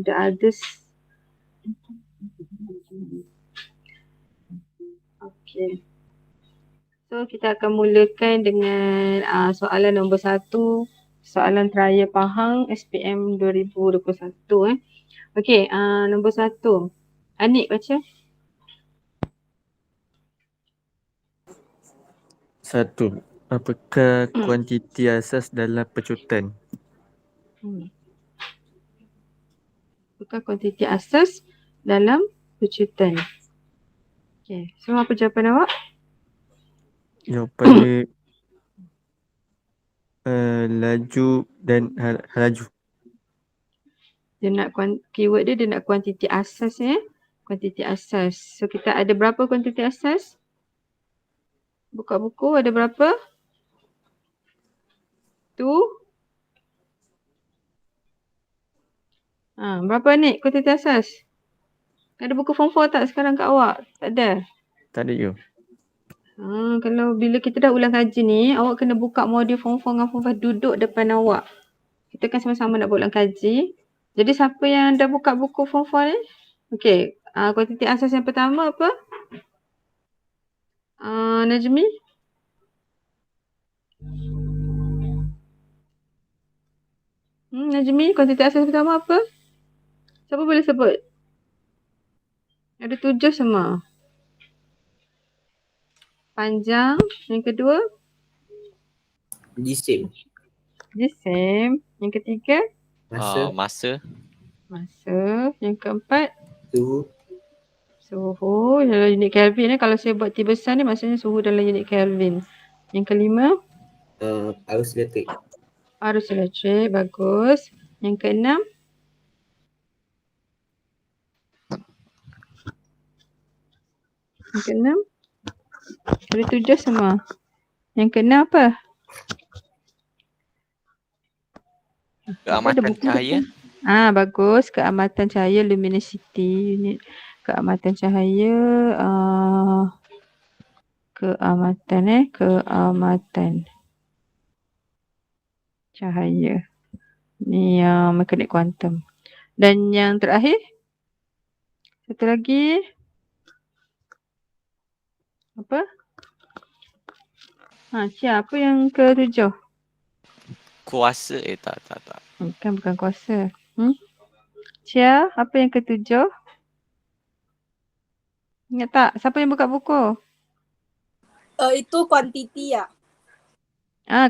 the others. Okay. So kita akan mulakan dengan soalan nombor 1. Soalan trial Pahang SPM 2021. Okay, nombor 1. Anik baca. 1. Apakah kuantiti asas dalam pecutan? Apakah kuantiti asas dalam pecutan? Okay, semua apa jawapan awak? Jawapan dia laju dan laju. Dia nak keyword dia nak kuantiti asas kuantiti asas. So kita ada berapa kuantiti asas? Buka buku ada berapa? 2. Berapa ni kuantiti asas? Ada buku form 4 tak sekarang kat awak? Tak ada? Tak ada you. Kalau bila kita dah ulang kaji ni, awak kena buka modul form 4 dengan form 5 duduk depan awak. Kita kan sama-sama nak buat ulang kaji. Jadi siapa yang dah buka buku form 4 ni? Okey, kuantiti asas yang pertama apa? Najmi? Najmi, kuantiti asas pertama apa? Siapa boleh sebut? Ada 7 semua. Panjang. Yang kedua? Jisim. Jisim. Yang ketiga? Masa. Yang keempat? Suhu. Suhu dalam unit Kelvin. Kalau saya buat T besar ni maksudnya suhu dalam unit Kelvin. Yang kelima? Arus elektrik. Arus elektrik. Bagus. Yang keenam? Ada 7 semua. Yang keenam apa? Keamatan cahaya. Bagus. Keamatan cahaya, luminosity unit. Keamatan cahaya. Keamatan cahaya. Ni yang mekanik kuantum. Dan yang terakhir? Satu lagi. Apa? Cia, apa yang ke-7? Kuasa. Tak. Bukan kuasa. Cia, apa yang ke-7? Ingat tak? Siapa yang buka buku? Itu kuantiti ya?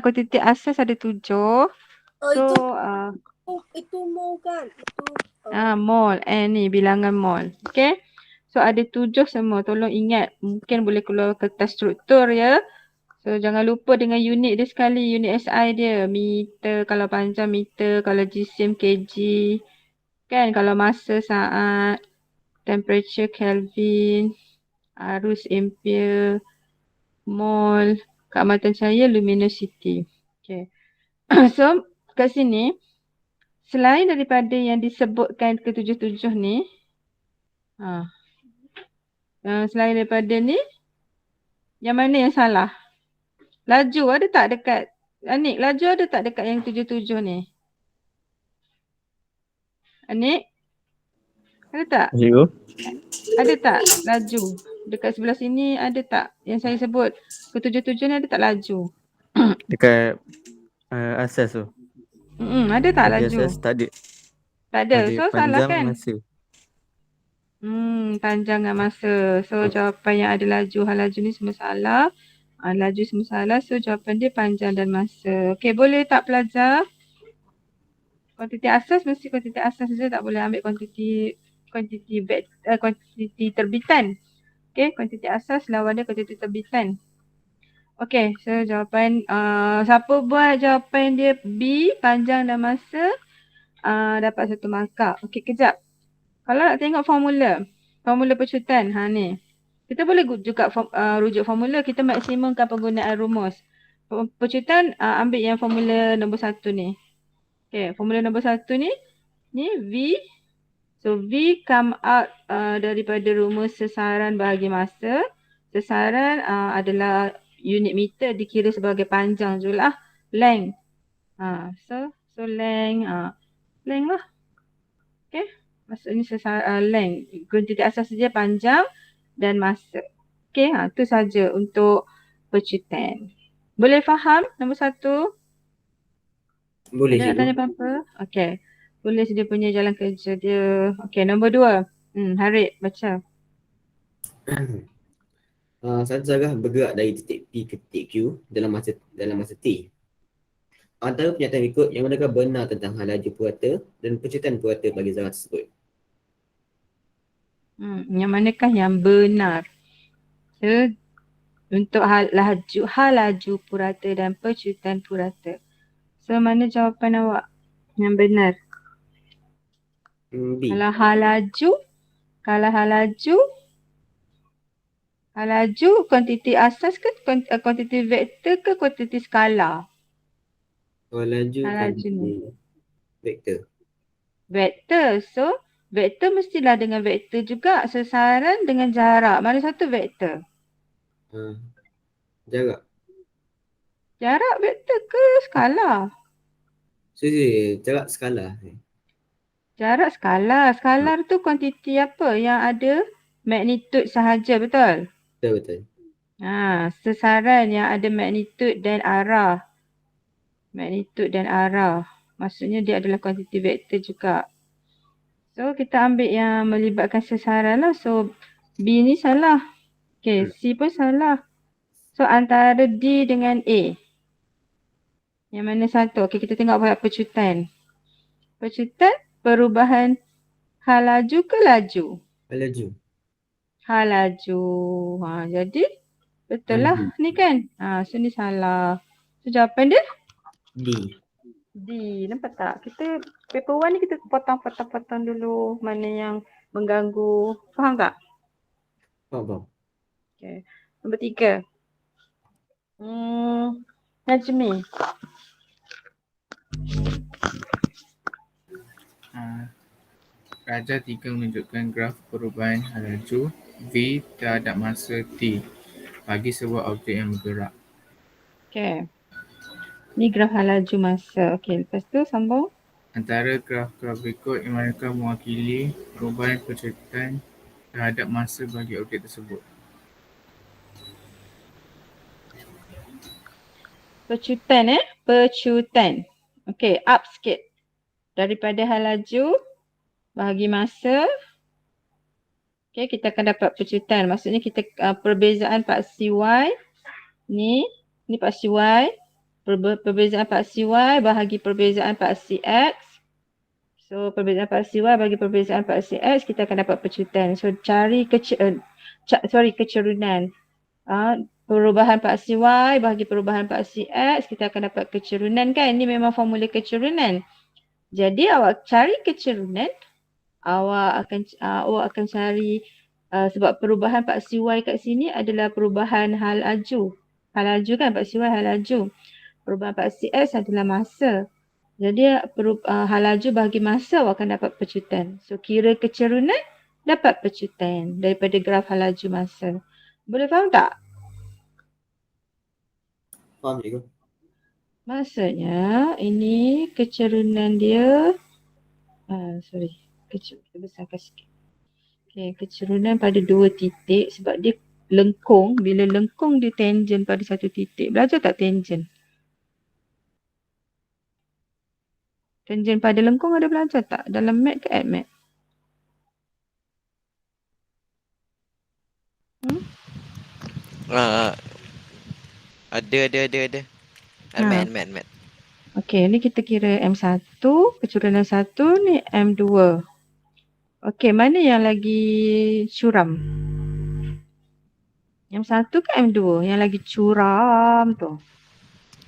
Kuantiti asas ada 7. Itu mol kan? Mol. Ni bilangan mol. Okay. So ada 7 semua. Tolong ingat. Mungkin boleh keluar kertas struktur ya. So jangan lupa dengan unit dia sekali. Unit SI dia. Meter. Kalau panjang meter. Kalau jisim kg. Kan. Kalau masa saat. Temperature Kelvin. Arus ampere. Mol. Keamatan cahaya luminosity. Okay. So kat sini. Selain daripada yang disebutkan ke-7 ni. Selain daripada ni. Yang mana yang salah? Laju ada tak dekat? Anik, laju ada tak dekat yang 7 ni? Anik? Ada tak? You. Ada tak laju? Dekat sebelah sini ada tak? Yang saya sebut ke-7 ni ada tak laju? Dekat asas tu. Ada tak Bagi laju? asas tak ada. Tak ada. So salah panjang kan? masa. Panjang dan masa. So jawapan yang ada laju, hal laju ni semua salah. Laju semua salah. So jawapan dia panjang dan masa. Okay, boleh tak pelajar? Kuantiti asas mesti kuantiti asas saja, tak boleh ambil kuantiti terbitan. Okay, kuantiti asas lawan dia kuantiti terbitan. Okay, so jawapan siapa buat jawapan dia B, panjang dan masa, dapat 1 markah. Okay, kejap. Kalau nak tengok formula pecutan, ni. Kita boleh juga rujuk formula, kita maksimumkan penggunaan rumus. Pecutan, ambil yang formula nombor 1 ni. Okay, formula nombor 1 ni V. So V come out daripada rumus sesaran bahagi masa. Sesaran adalah unit meter, dikira sebagai panjang je lah. Length. So length. Length lah. Okay. Maksudnya length. Kuantiti asas dia panjang dan masa. Okey, tu saja untuk pecutan. Boleh faham nombor 1? Boleh Ada nak cikgu. tanya apa-apa? Okey. Boleh dia punya jalan kerja dia. Okey, nombor 2. Harith, baca. Satu saraf bergerak dari titik P ke titik Q dalam masa T. Antara pernyataan berikut yang manakah benar tentang hal laju purata dan pecutan purata bagi zarah tersebut? Yang manakah yang benar? So, untuk hal laju purata dan pecutan purata. So, mana jawapan awak yang benar? B. Kalau hal laju, kuantiti asas ke kuantiti vektor ke kuantiti skala? Kalau laju Hal laju ni. vektor. Vektor. So, vektor mestilah dengan vektor juga. Sesaran dengan jarak. Mana satu vektor? Jarak. Jarak vektor ke skala? So, jarak skala. Jarak skala. Skalar tu kuantiti apa? Yang ada magnitud sahaja, betul? Betul. Sesaran yang ada magnitud dan arah. Magnitud dan arah. Maksudnya dia adalah kuantiti vektor juga. So kita ambil yang melibatkan sesaran lah. So B ni salah. Okay, C pun salah. So antara D dengan A. Yang mana satu? Okay, kita tengok buat pecutan. Pecutan perubahan hal laju ke laju? Laju. Hal laju. Jadi betul lah ni kan? So ni salah. So jawapan dia? D. D. Nampak tak? Kita paper 1 ni kita potong dulu mana yang mengganggu. Faham tak? Faham. Okay. Nombor 3. Najmi. Raja 3 menunjukkan graf perubahan hal laju V terhadap masa T bagi sebuah objek yang bergerak. Okay. Ni graf hal laju masa. Okay, lepas tu sambung. Antara graf-graf berikut yang manakah mewakili perubahan pecutan terhadap masa bagi objek tersebut? Pecutan Pecutan. Okay, up sikit. Daripada hal laju bahagi masa. Okay, kita akan dapat pecutan. Maksudnya kita perbezaan paksi Y. Ni paksi Y. Perbezaan paksi Y bahagi perbezaan paksi X. So perbezaan paksi Y bagi perbezaan paksi X, kita akan dapat pecutan. So cari kecerunan. Perubahan paksi Y bahagi perubahan paksi X, kita akan dapat kecerunan kan. Ini memang formula kecerunan. Jadi awak cari kecerunan, awak akan cari sebab perubahan paksi Y kat sini adalah perubahan hal laju. Hal laju kan, paksi Y hal laju. Perubahan paksi X adalah masa. Jadi hal laju bagi masa awak akan dapat pecutan. So kira kecerunan dapat pecutan daripada graf hal laju masa. Boleh faham tak? Faham cikgu. Maksudnya ini kecerunan dia kita besarkan sikit. Okay, kecerunan pada 2 titik sebab dia lengkung. Bila lengkung dia tangent pada satu titik. Belajar tak tangent? Tangent pada lengkung ada belajar tak? Dalam mat ke AdMat? Ada. Admat. Okey, ni kita kira M1, kecerunan 1 ni M2. Okey, mana yang lagi curam? M1 ke M2? Yang lagi curam tu.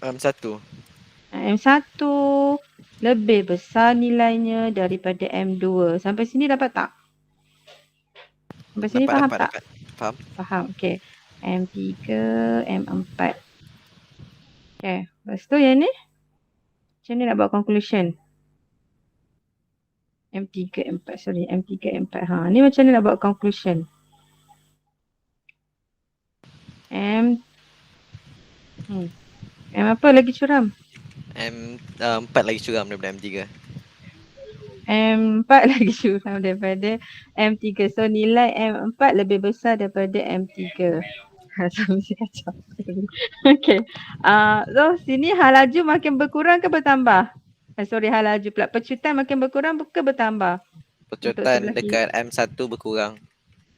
M1. M1 lebih besar nilainya daripada M2. Sampai sini dapat tak? Sampai sini faham tak? Faham. Faham. Okey. M3, M4. Okey. Lepas tu yang ni? Macam ni nak buat conclusion? M3, M4. Ni macam ni nak buat conclusion? M apa lagi curam? M4 lagi curam daripada M3. M4 lagi curam daripada M3. So nilai M4 lebih besar daripada M3. So mesti kacau. Okay. So sini halaju makin berkurang ke bertambah? Sorry, halaju pula. Pecutan makin berkurang ke bertambah? Untuk Pecutan sebelah kiri. dekat M1 berkurang.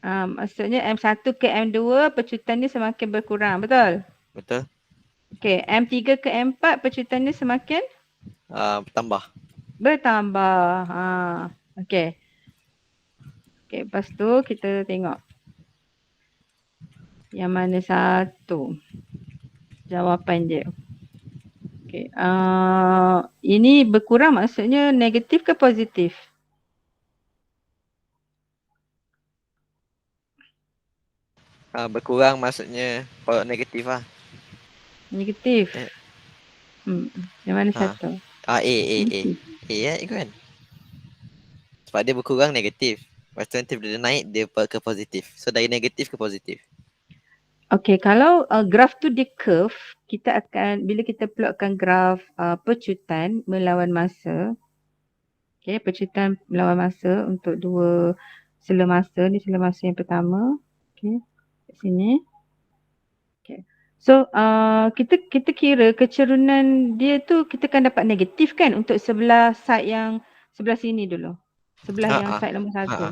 Maksudnya M1 ke M2 pecutannya semakin berkurang. Betul? Betul? Okay. M3 ke M4 pecutannya semakin Tambah. bertambah. Okay. Okay, lepas tu kita tengok yang mana satu jawapan dia. Okay. Ini berkurang maksudnya negatif ke positif? Berkurang maksudnya negatif lah. Negatif. Eh. Yang mana Ha. satu? A. Negatif. A kan? Sebab dia berkurang negatif. Lepas tu nanti bila dia naik, dia ke positif. So dari negatif ke positif. Okay, kalau graf tu dia curve, kita akan, bila kita plotkan graf pecutan melawan masa, okay, pecutan melawan masa untuk dua sela masa, ni sela masa yang pertama, okay, kat sini. Okay. So, kita kira kecerunan dia tu kita akan dapat negatif kan untuk sebelah side yang sebelah sini dulu. Sebelah yang side nombor satu.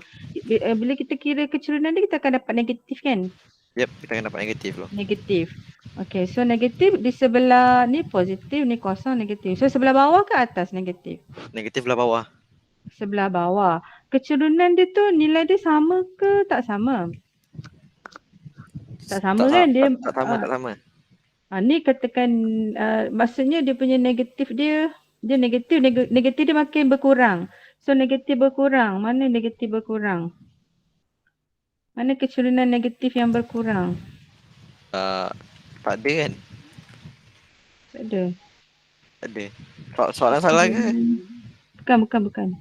Bila kita kira kecerunan dia kita akan dapat negatif kan? Yep, kita akan dapat negatif loh. Negatif. Okay, so negatif di sebelah ni positif, ni kosong negatif. So sebelah bawah ke atas negatif? Negatif belah bawah. Sebelah bawah. Kecerunan dia tu nilai dia sama ke tak sama? Tak sama kan? Dia tak sama. ni katakan maksudnya dia punya negatif dia negatif, negatif dia makin berkurang. So negatif berkurang. Mana negatif berkurang? Mana kecerunan negatif yang berkurang? Tak ada kan? Tak ada. Ada. Soalan salah ke? Bukan.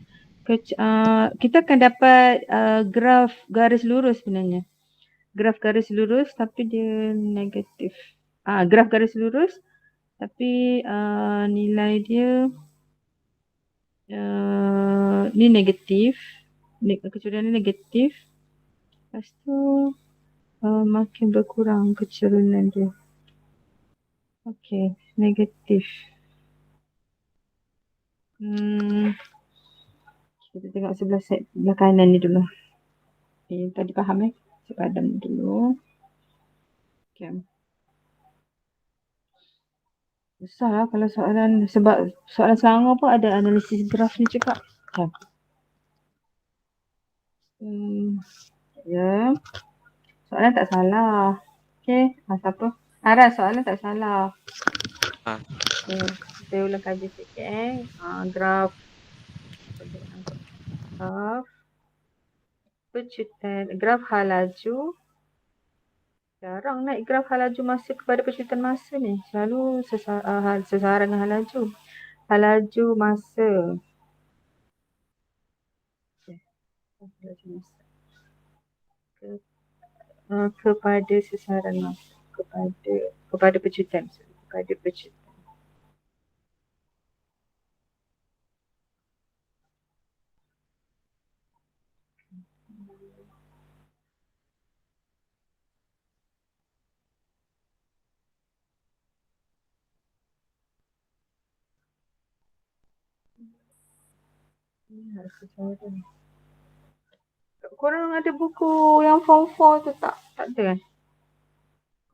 Kita akan dapat graf garis lurus sebenarnya. Graf garis lurus tapi dia negatif. Graf garis lurus tapi nilai dia ni negatif. Kecerunan ni negatif. Lepas tu makin berkurang kecerunan dia. Okay, negatif. Kita tengok sebelah kanan ni dulu. Okay, tadi faham Saya padam dulu. Okay. Susah lah kalau soalan, sebab soalan Selangor pun ada analisis graf ni juga. Okay. Ya. Soalan tak salah. Okay. Siapa? Aras, soalan tak salah. Okay. Saya ulang kaji sikit graf. Pecutan. Graf halaju. Jarang naik graf halaju masa kepada pecutan masa ni. Selalu sesaran dengan halaju. Halaju masa. Halaju masa. Kepada sesaran masa. Kepada pecutan. Kepada pecutan. Korang ada buku yang form 4 tu tak? Tak ada.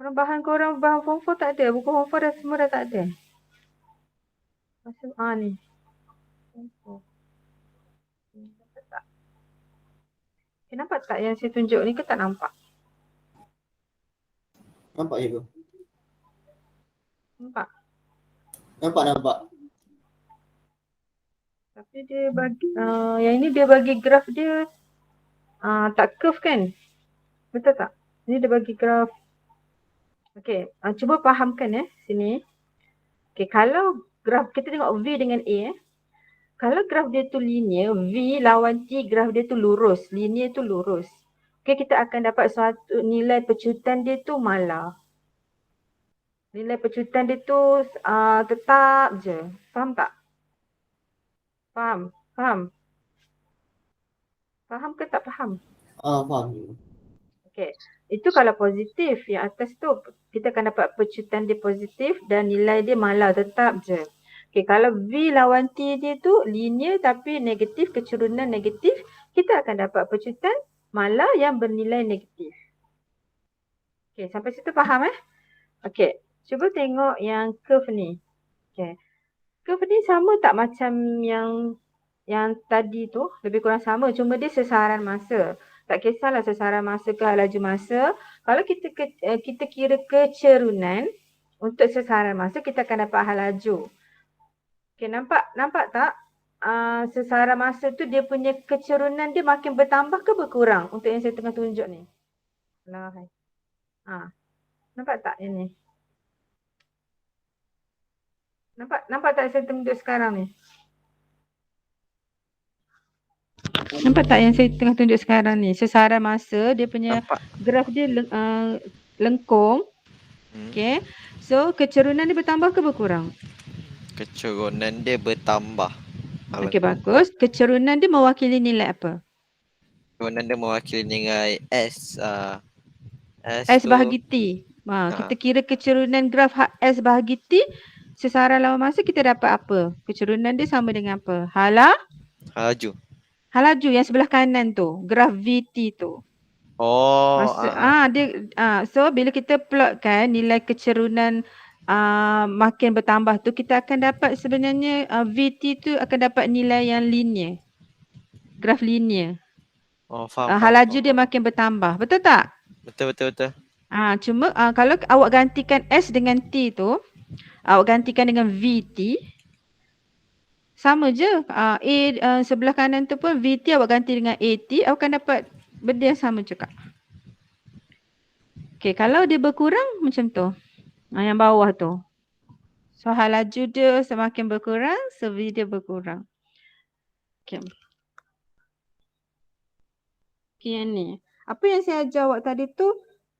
Bahan form 4 tak ada. Buku form 4 dah semua dah tak ada. Macam ni. Form 4. Nampak tak? Nampak tak yang saya tunjuk ni ke tak nampak? Nampak je tu. Nampak? Nampak. Tapi dia bagi, yang ini dia bagi graf dia tak curve kan? Betul tak? Ini dia bagi graf. Okay, cuba fahamkan sini. Okay, kalau graf, kita tengok V dengan A Kalau graf dia tu linear, V lawan T graf dia tu lurus. Linear tu lurus. Okay, kita akan dapat suatu nilai pecutan dia tu malar. Nilai pecutan dia tu tetap je. Faham tak? Faham? Faham ke tak faham? Faham. Okey. Itu kalau positif, yang atas tu kita akan dapat pecutan dia positif dan nilai dia malah tetap je. Okey, kalau V lawan T dia tu linear tapi negatif, kecurunan negatif, kita akan dapat pecutan malah yang bernilai negatif. Okey, sampai situ faham Okey, cuba tengok yang curve ni. Okey. Curve ni sama tak macam yang tadi tu? Lebih kurang sama, cuma dia sesaran masa. Tak kisahlah sesaran masa ke laju masa. Kalau kita kira kecerunan untuk sesaran masa, kita akan dapat hal laju. Okey, nampak tak? Sesaran masa tu dia punya kecerunan dia makin bertambah ke berkurang untuk yang saya tengah tunjuk ni? Nampak tak yang ni? Nampak tak saya tunjuk sekarang ni? Nampak tak yang saya tengah tunjuk sekarang ni? Sesaran masa dia punya Nampak. graf dia lengkung. Okay. So kecerunan dia bertambah ke berkurang? Kecurunan dia bertambah. Okey, bagus. Kecerunan dia mewakili nilai apa? Kecurunan dia mewakili nilai S. S tu bahagi T. Kita kira kecerunan graf S bahagi T. Sesaran lawan masa kita dapat apa? Kecerunan dia sama dengan apa? laju. Hal laju yang sebelah kanan tu. Graf VT tu. So bila kita plotkan nilai kecerunan makin bertambah tu, kita akan dapat sebenarnya VT tu akan dapat nilai yang linear. Graf linear. Faham. Hal laju dia makin bertambah. Betul tak? Betul. Cuma kalau awak gantikan S dengan T tu, awak gantikan dengan VT, sama je. Sebelah kanan tu pun VT awak ganti dengan AT, awak akan dapat benda yang sama juga. Okey, kalau dia berkurang macam tu. Yang bawah tu. So hal laju dia semakin berkurang, so V dia berkurang. Okey. Okey, yang ni. Apa yang saya ajar awak tadi tu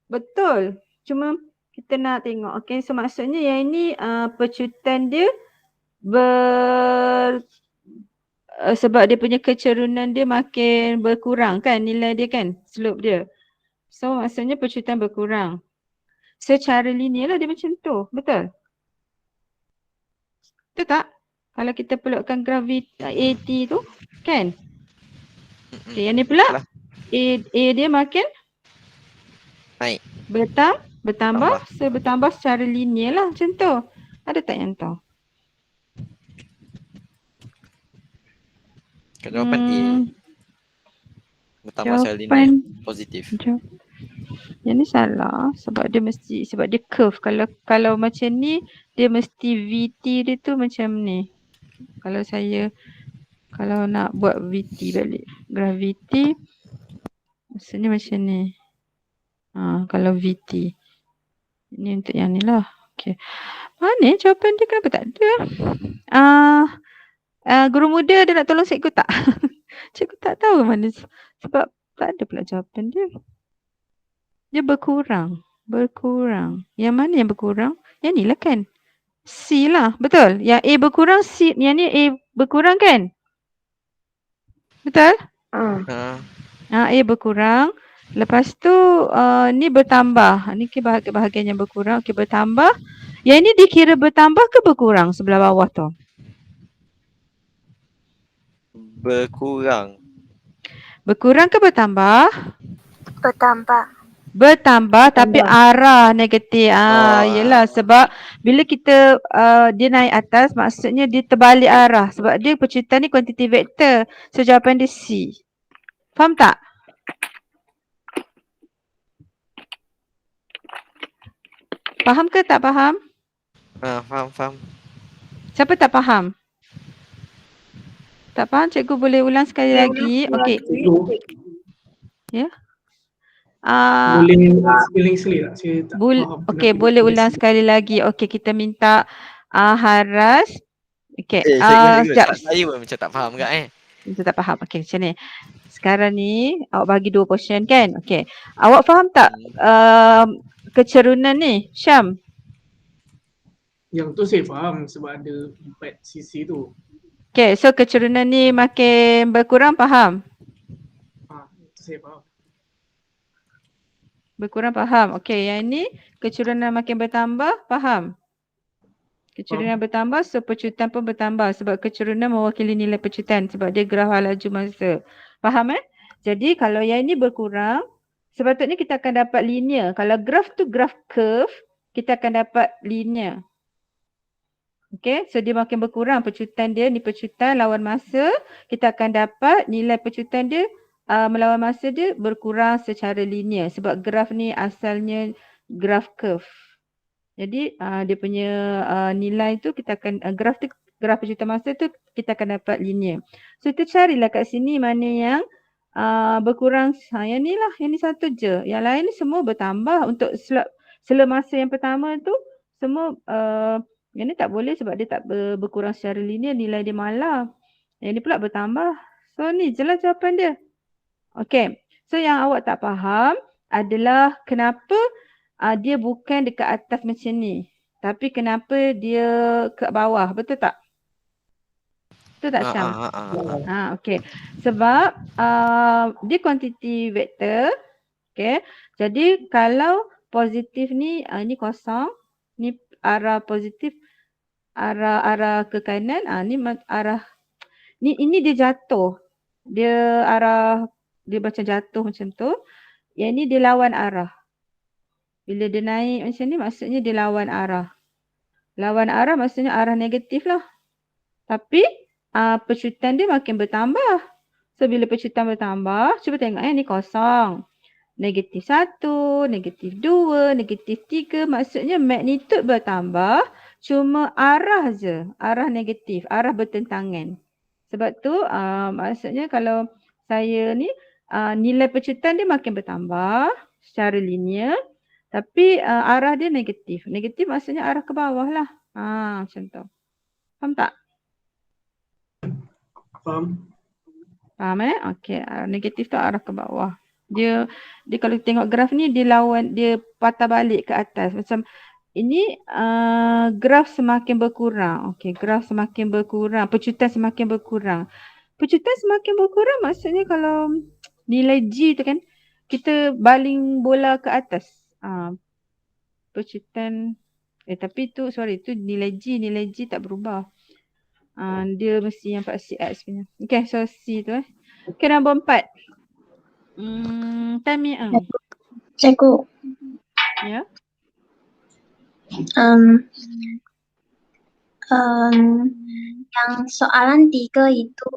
betul. Cuma kita nak tengok. Okey, so maksudnya yang ini pecutan dia sebab dia punya kecerunan dia makin berkurang kan nilai dia kan, slope dia. So maksudnya pecutan berkurang. Secara linear lah dia macam tu. Betul? Betul tak? Kalau kita plotkan graf AT tu kan? Okay, yang ni pula A dia makin naik. Bertambah. So bertambah secara linear lah macam tu. Ada tak yang tu? Jawapan A. Bertambah secara linear. Positif. Yang ni salah sebab dia curve. Kalau macam ni dia mesti VT dia tu macam ni. Kalau nak buat VT balik, graf VT maksudnya macam ni. Kalau VT. Ini untuk yang ni lah. Okay. Mana jawapan dia, kenapa tak ada? Guru muda ada nak tolong cikgu tak? Cikgu tak tahu mana sebab tak ada pula jawapan dia. Dia berkurang. Yang mana yang berkurang? Yang ni lah kan? C lah. Betul? Yang A berkurang, C. Yang ni A berkurang kan? Betul? A berkurang. Lepas tu ni bertambah. Ni bahagian yang berkurang. Okey, bertambah. Yang ini dikira bertambah ke berkurang sebelah bawah tu? Berkurang. Berkurang ke bertambah? Bertambah tapi arah negatif. Yelah sebab bila kita dia naik atas maksudnya dia terbalik arah sebab dia pecutan ni kuantiti vektor. So jawapan dia C. Faham tak? Faham ke tak faham? Faham. Siapa tak faham? Tak faham, cikgu boleh ulang sekali lagi. Okey. Ya. Boleh seling-seling tak? Saya tak faham. Okey, boleh ulang sekali lagi. Okey, kita minta Haras. Okey. Sekejap. Saya pun macam tak faham kan Kita tak faham. Okey, macam ni. Sekarang ni awak bagi 2 portion kan? Okey. Awak faham tak kecerunan ni, Syam? Yang tu saya faham sebab ada 4 sisi tu. Okay, so kecerunan ni makin berkurang, faham? Saya faham. Berkurang faham. Okey, yang ini kecurangan makin bertambah, faham? Kecurangan bertambah, so pecutan pun bertambah sebab kecurangan mewakili nilai pecutan sebab dia graf laju masa. Faham Jadi kalau yang ini berkurang, sepatutnya kita akan dapat linear. Kalau graf tu graf curve, kita akan dapat linear. Okey, so dia makin berkurang pecutan dia, ni pecutan lawan masa, kita akan dapat nilai pecutan dia melawan masa dia berkurang secara linear sebab graf ni asalnya graf curve. Jadi dia punya nilai tu kita akan graf pecutan masa tu kita akan dapat linear. So kita carilah kat sini mana yang berkurang. Yang ni lah, yang ni satu je. Yang lain ni semua bertambah untuk sela masa yang pertama tu semua yang ni tak boleh sebab dia tak berkurang secara linear, nilai dia malah. Yang ni pula bertambah. So ni je lah jawapan dia. Okay, so yang awak tak faham adalah kenapa dia bukan dekat atas macam ni. Tapi kenapa dia ke bawah, betul tak? Betul tak Syam? Okay. Sebab dia kuantiti vektor. Okay. Jadi kalau positif ni, ni kosong. Ni arah positif, arah ke kanan. Ni arah, ini dia jatuh. Dia arah, dia macam jatuh macam tu. Yang ni dia lawan arah. Bila dia naik macam ni maksudnya dia lawan arah. Lawan arah maksudnya arah negatif lah. Tapi pecutan dia makin bertambah. So bila pecutan bertambah, cuba tengok ni kosong. Negatif 1, negatif 2, negatif 3. Maksudnya magnitude bertambah. Cuma arah je. Arah negatif. Arah bertentangan. Sebab tu maksudnya kalau saya ni nilai pecutan dia makin bertambah secara linear. Tapi arah dia negatif. Negatif maksudnya arah ke bawah lah. Macam tu. Faham tak? Faham. Faham Okey. Negatif tu arah ke bawah. Dia kalau tengok graf ni dia patah balik ke atas. Macam ini graf semakin berkurang. Okey, graf semakin berkurang. Pecutan semakin berkurang. Pecutan semakin berkurang maksudnya kalau nilai G tu kan kita baling bola ke atas. Pecutan tapi tu nilai G tak berubah. Dia mesti yang 4CX punya. Okay, so C tu Okay, nombor 4. Tami Cikgu, Ya. yang soalan 3 itu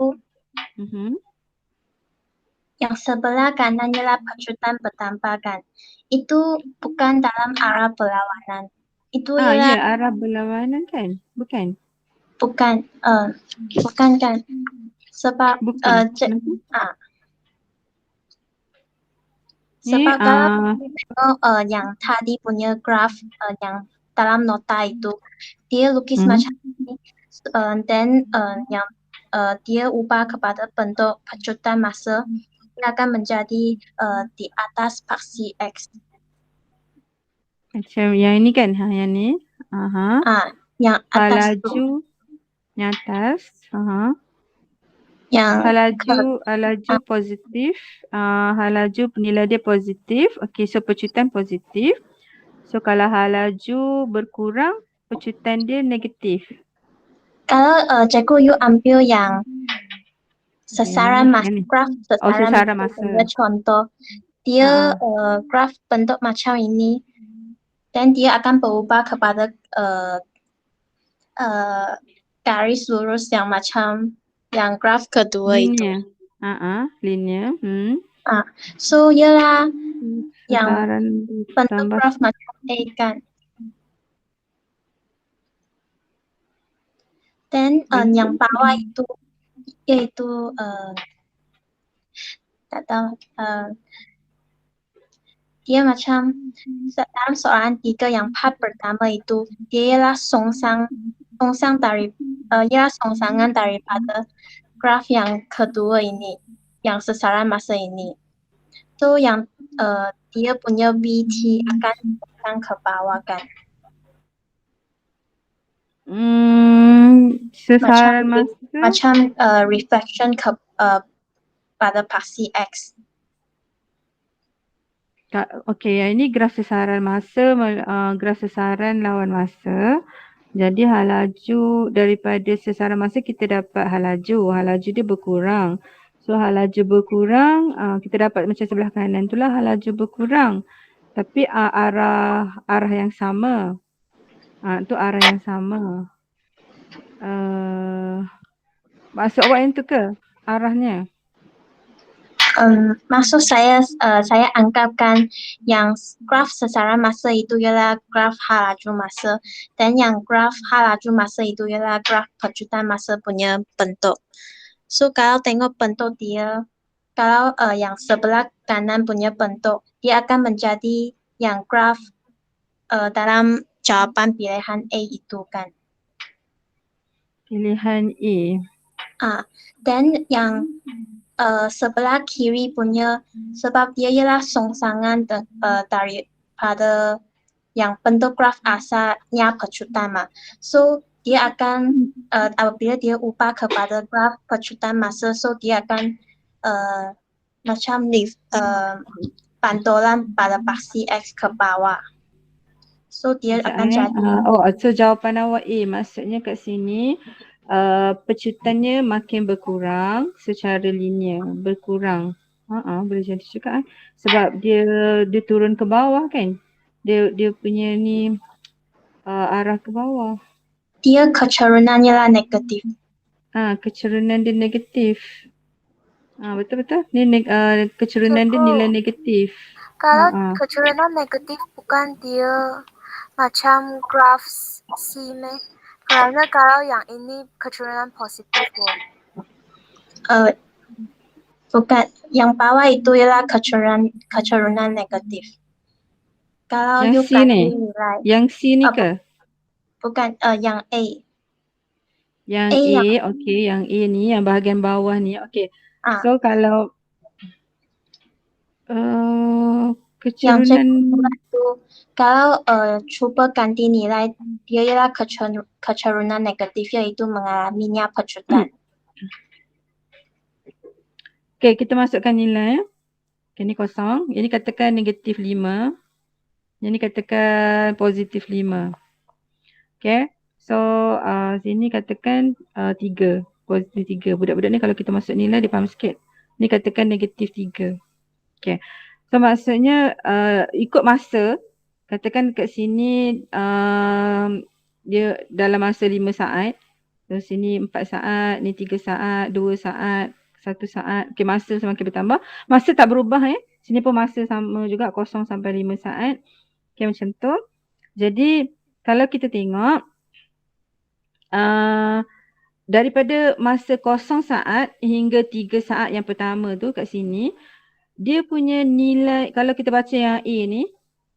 yang sebelah kanan ialah pecutan bertambah kan. Itu bukan dalam arah berlawanan. Itu ialah Ya, arah berlawanan kan? Bukan. bukan kan. Sebab sebab kalau tengok yang tadi punya graf yang dalam nota itu dia lukis macam ni, then yang dia ubah kepada bentuk pecutan masa akan menjadi di atas paksi X. Macam yang ini kan? Yang ni. Yang atas laju yang atas. Yang laju positif. Laju nilai dia positif. Okay, so pecutan positif. So kalau laju berkurang, pecutan dia negatif. Kalau cikgu you ambil yang sasaran masa graf, sasaran masa contoh, dia graf bentuk macam ini, dan dia akan berubah kepada garis lurus yang macam yang graf kedua itu. Linear. So ialah yang bentuk graf macam A kan. Dan yang bawah itu iaitu tak tahu dia macam dalam soalan 3 yang part pertama itu dia ialah songsangan daripada graf yang kedua ini, yang sasaran masa ini. So yang dia punya VT akan songsan ke bawah kan. Sasaran masa macam reflection ke pada paksi X. Okey, yang ini graf sesaran masa, graf sesaran lawan masa. Jadi hal laju daripada sesaran masa kita dapat hal laju. Hal laju dia berkurang. So hal laju berkurang, kita dapat macam sebelah kanan itulah hal laju berkurang. Tapi arah yang sama. Itu arah yang sama. Maksud awak yang tu ke? Arahnya? Maksud saya anggapkan yang graf sesaran masa itu ialah graf hal laju masa dan yang graf hal laju masa itu ialah graf pecutan masa punya bentuk. So kalau tengok bentuk dia, kalau yang sebelah kanan punya bentuk, dia akan menjadi yang graf dalam jawapan pilihan A itu kan. Pilihan A. Dan yang sebelah kiri punya, sebab dia ialah songsangan daripada yang bentuk graf asalnya pecutan mah. So dia akan apabila dia ubah kepada graf pecutan masa, so dia akan macam pantulan pada paksi X ke bawah. So dia akan jadi So jawapan awak A. Maksudnya kat sini pecutannya makin berkurang secara linear, berkurang. Boleh jadi juga sebab dia turun ke bawah kan. Dia punya ni arah ke bawah. Dia kecerunannya lah negatif. Kecerunan dia negatif. Betul-betul. Ni kecerunan dia nilai negatif. Kalau kecerunan negatif bukan dia macam graf C meh? Kerana kalau yang ini kecerunan positif bukan, yang bawah itu ialah kecerunan negatif. Kalau yang you C ni? nilai, Yang C ni ke? bukan, yang A. Yang A, okey, yang A ni, yang bahagian bawah ni, okey. So kalau kecerunan itu, kalau cuba ganti nilai, dia ialah kecerunan negatif iaitu mengalaminya pecutan. Okey, kita masukkan nilai. Okay, ni kosong. Ini katakan negatif 5. Yang ni katakan positif 5. Okay. So, sini katakan 3. Positif 3. Budak-budak ni kalau kita masuk nilai, dia faham sikit. Ni katakan negatif 3. Okay. So, maksudnya ikut masa. Katakan kat sini dia dalam masa 5 saat. So, sini 4 saat, ni 3 saat, 2 saat, 1 saat. Okay, masa semakin bertambah. Masa tak berubah Sini pun masa sama juga 0 sampai 5 saat. Okay, macam tu. Jadi, kalau kita tengok daripada masa 0 saat hingga 3 saat yang pertama tu kat sini, dia punya nilai, kalau kita baca yang A ni,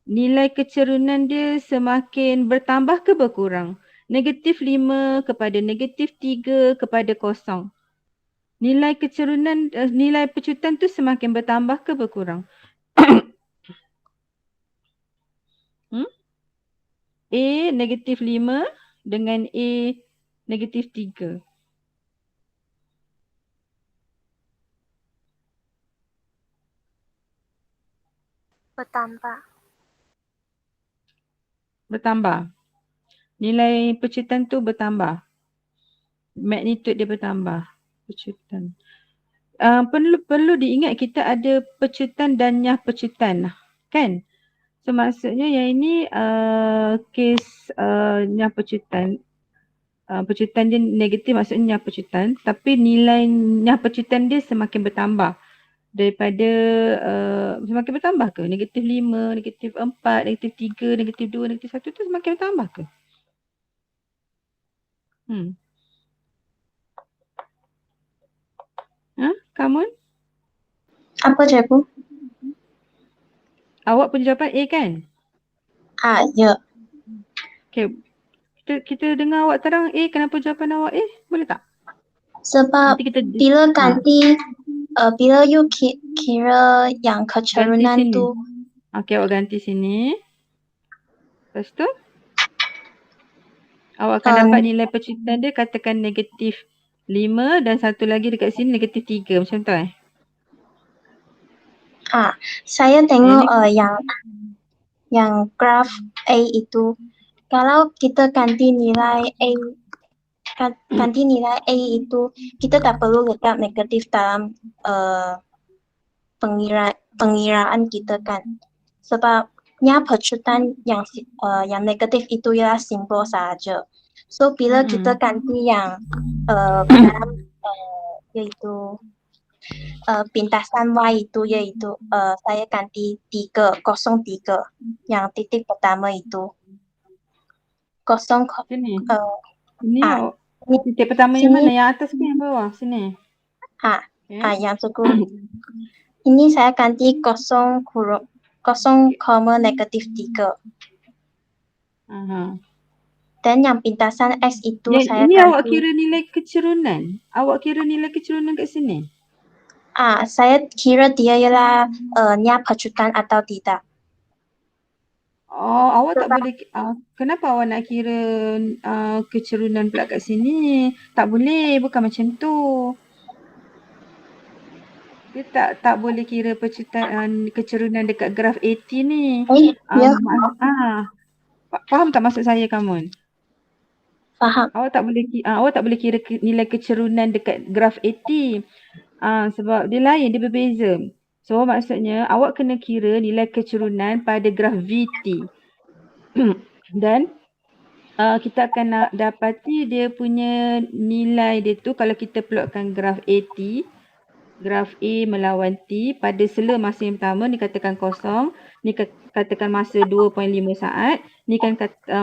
nilai kecerunan dia semakin bertambah ke berkurang? Negatif 5 kepada negatif 3 kepada 0. Nilai kecerunan, nilai pecutan tu semakin bertambah ke berkurang? A negatif 5 dengan A negatif 3. Bertambah. Nilai pecutan tu bertambah. Magnitude dia bertambah. Pecutan. Perlu diingat kita ada pecutan dan nyah pecutan. Kan? So maksudnya yang ini kes nyah pecutan. Pecutan dia negatif maksudnya nyah pecutan. Tapi nilai nyah pecutan dia semakin bertambah. Daripada semakin bertambah ke? Negatif 5, negatif 4, negatif 3, negatif 2, negatif 1 tu semakin bertambah ke? Kamu? Apa cikgu? Awak punya jawapan A kan? Ya. Okay. Kita dengar awak terang A. Kenapa jawapan awak A? Boleh tak? Sebab bila ganti, bila you kira yang kecerunan tu. Okay, awak ganti sini. Lepas tu? Awak akan dapat nilai pecutan dia katakan negatif 5 dan satu lagi dekat sini negatif 3. Macam tu Saya tengok Ini yang graf A itu, kalau kita ganti nilai A itu, kita tak perlu letak negatif dalam pengiraan kita kan. Sebabnya pecutan yang negatif itu ialah simbol saja. So bila kita ganti yang dalam yaitu pintasan Y itu yaitu saya ganti 03 yang titik pertama itu 0 sini. Ini ah, titik pertama yang sini. mana? Yang atas ke yang bawah? Sini. Yang cukup. Ini saya ganti 0, negatif 3. Dan yang pintasan X itu saya Ini ganti. awak kira nilai kecerunan? Awak kira nilai kecerunan kat sini? Saya kira dia ialah nya pecutan atau tidak. Oh, awak tak boleh. Kenapa awak nak kira kecerunan pula kat sini? Tak boleh, bukan macam tu. Dia tak boleh kira pecutan kecerunan dekat graf 80 ni. Ya. Faham tak maksud saya, kamu? Faham. Awak tak boleh kira nilai kecerunan dekat graf 80. Sebab dia lain, dia berbeza. So maksudnya awak kena kira nilai kecerunan pada graf VT. Dan kita akan nak dapati dia punya nilai dia tu kalau kita plotkan graf AT, graf A melawan T pada sela masa yang pertama ni katakan kosong, ni katakan masa 2.5 saat, ni kan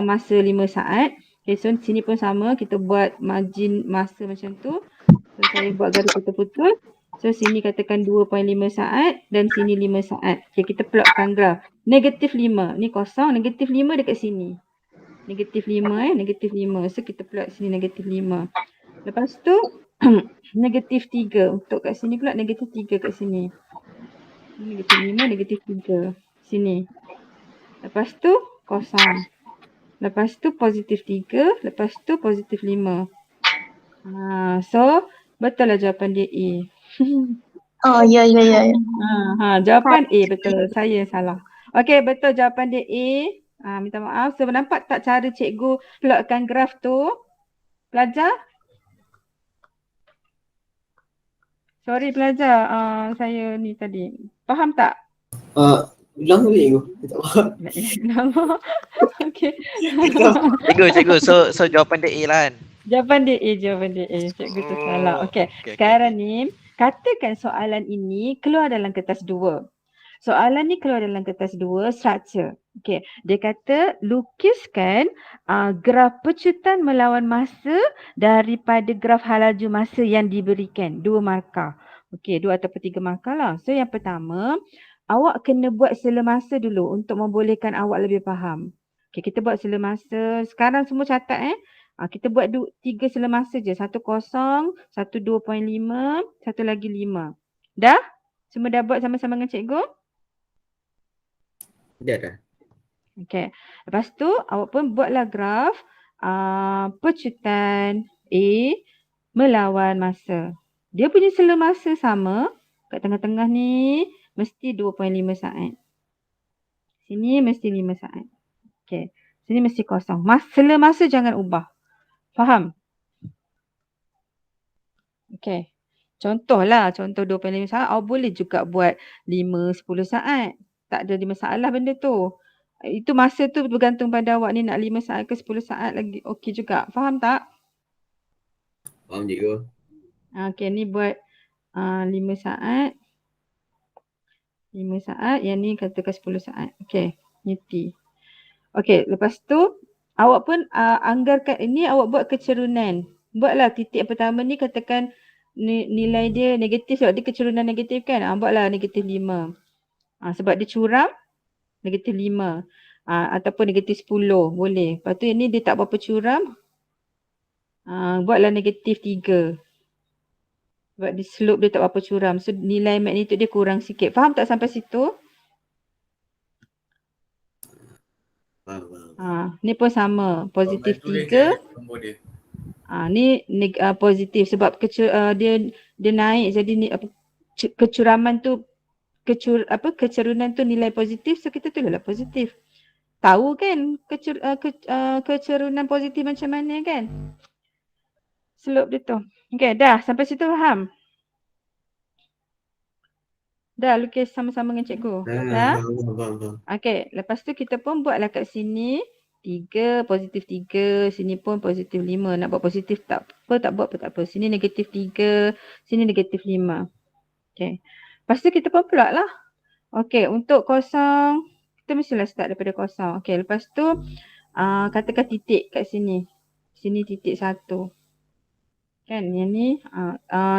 masa 5 saat. Okay, so sini pun sama, kita buat margin masa macam tu. So saya buat garis putus-putus. So sini katakan 2.5 saat dan sini 5 saat. Okay, kita plotkan graf. Negatif 5. Ni kosong, negatif 5 dekat sini. Negatif 5 negatif 5. So kita plot sini negatif 5. Lepas tu negatif 3. Untuk kat sini pula negatif 3 kat sini. Negatif 5, negatif 3. Sini. Lepas tu kosong. Lepas tu positif 3. Lepas tu positif 5. So betul lah jawapan dia A. Ya. Jawapan A betul. Saya salah. Okey, betul jawapan dia A. Minta maaf. So nampak tak cara cikgu plotkan graf tu? Pelajar? Sorry pelajar. Saya ni tadi. Faham tak? Ulang boleh cikgu? Tak faham. Okey. Cikgu. So jawapan dia A lah kan? Jawapan dia A. Cikgu tu salah. Okey. Sekarang ni, katakan soalan ini keluar dalam kertas 2. Soalan ni keluar dalam kertas 2, structure. Okey, dia kata lukiskan graf pecutan melawan masa daripada graf halaju masa yang diberikan. 2 markah. Okey, 2 ataupun 3 markah lah. So yang pertama, awak kena buat sela masa dulu untuk membolehkan awak lebih faham. Okey, kita buat sela masa. Sekarang semua catat kita buat 3 sela masa je. 1 kosong, 1 2.5, 1 lagi 5. Dah? Semua dah buat sama-sama dengan cikgu? Dah. Okey. Lepas tu awak pun buatlah graf pecutan A melawan masa. Dia punya sela masa sama. Kat tengah-tengah ni mesti 2.5 saat. Sini mesti 5 saat. Okey. Sini mesti kosong. Sela masa jangan ubah. Faham? Okey. Contoh 2.5 saat. Awak boleh juga buat 5-10 saat. Tak ada masalah benda tu. Itu masa tu bergantung pada awak ni nak 5 saat ke 10 saat lagi. Okey juga. Faham tak? Faham cikgu. Okey, ni buat 5 saat. 5 saat. Yang ni katakan 10 saat. Okey, ni T. Okey, lepas tu awak pun anggarkan ini awak buat kecerunan. Buatlah titik pertama ni katakan nilai dia negatif sebab dia kecerunan negatif kan. Buatlah negatif 5. Sebab dia curam negatif 5. Ataupun negatif 10 boleh. Lepas tu ni dia tak berapa curam. Buatlah negatif 3. Sebab di slope dia tak berapa curam. So nilai magnitude dia kurang sikit. Faham tak sampai situ? Faham. Ni pun sama. Positif 3. Ni positif sebab dia naik jadi ni, kecuraman tu kecerunan tu nilai positif, so kita tulislah positif. Tahu kan kecerunan positif macam mana kan? Slope dia tu. Okay, dah sampai situ faham? Dah lukis sama-sama dengan cikgu. Dah? Faham. Okay, lepas tu kita pun buatlah kat sini 3, positif 3, sini pun positif 5. Nak buat positif tak apa, tak buat pun tak apa. Sini negatif 3, sini negatif 5. Okay. Lepas tu kita pun plot lah. Okay, untuk kosong, kita mestilah start daripada kosong. Okay, lepas tu katakan titik kat sini. Sini titik 1. Kan, yang ni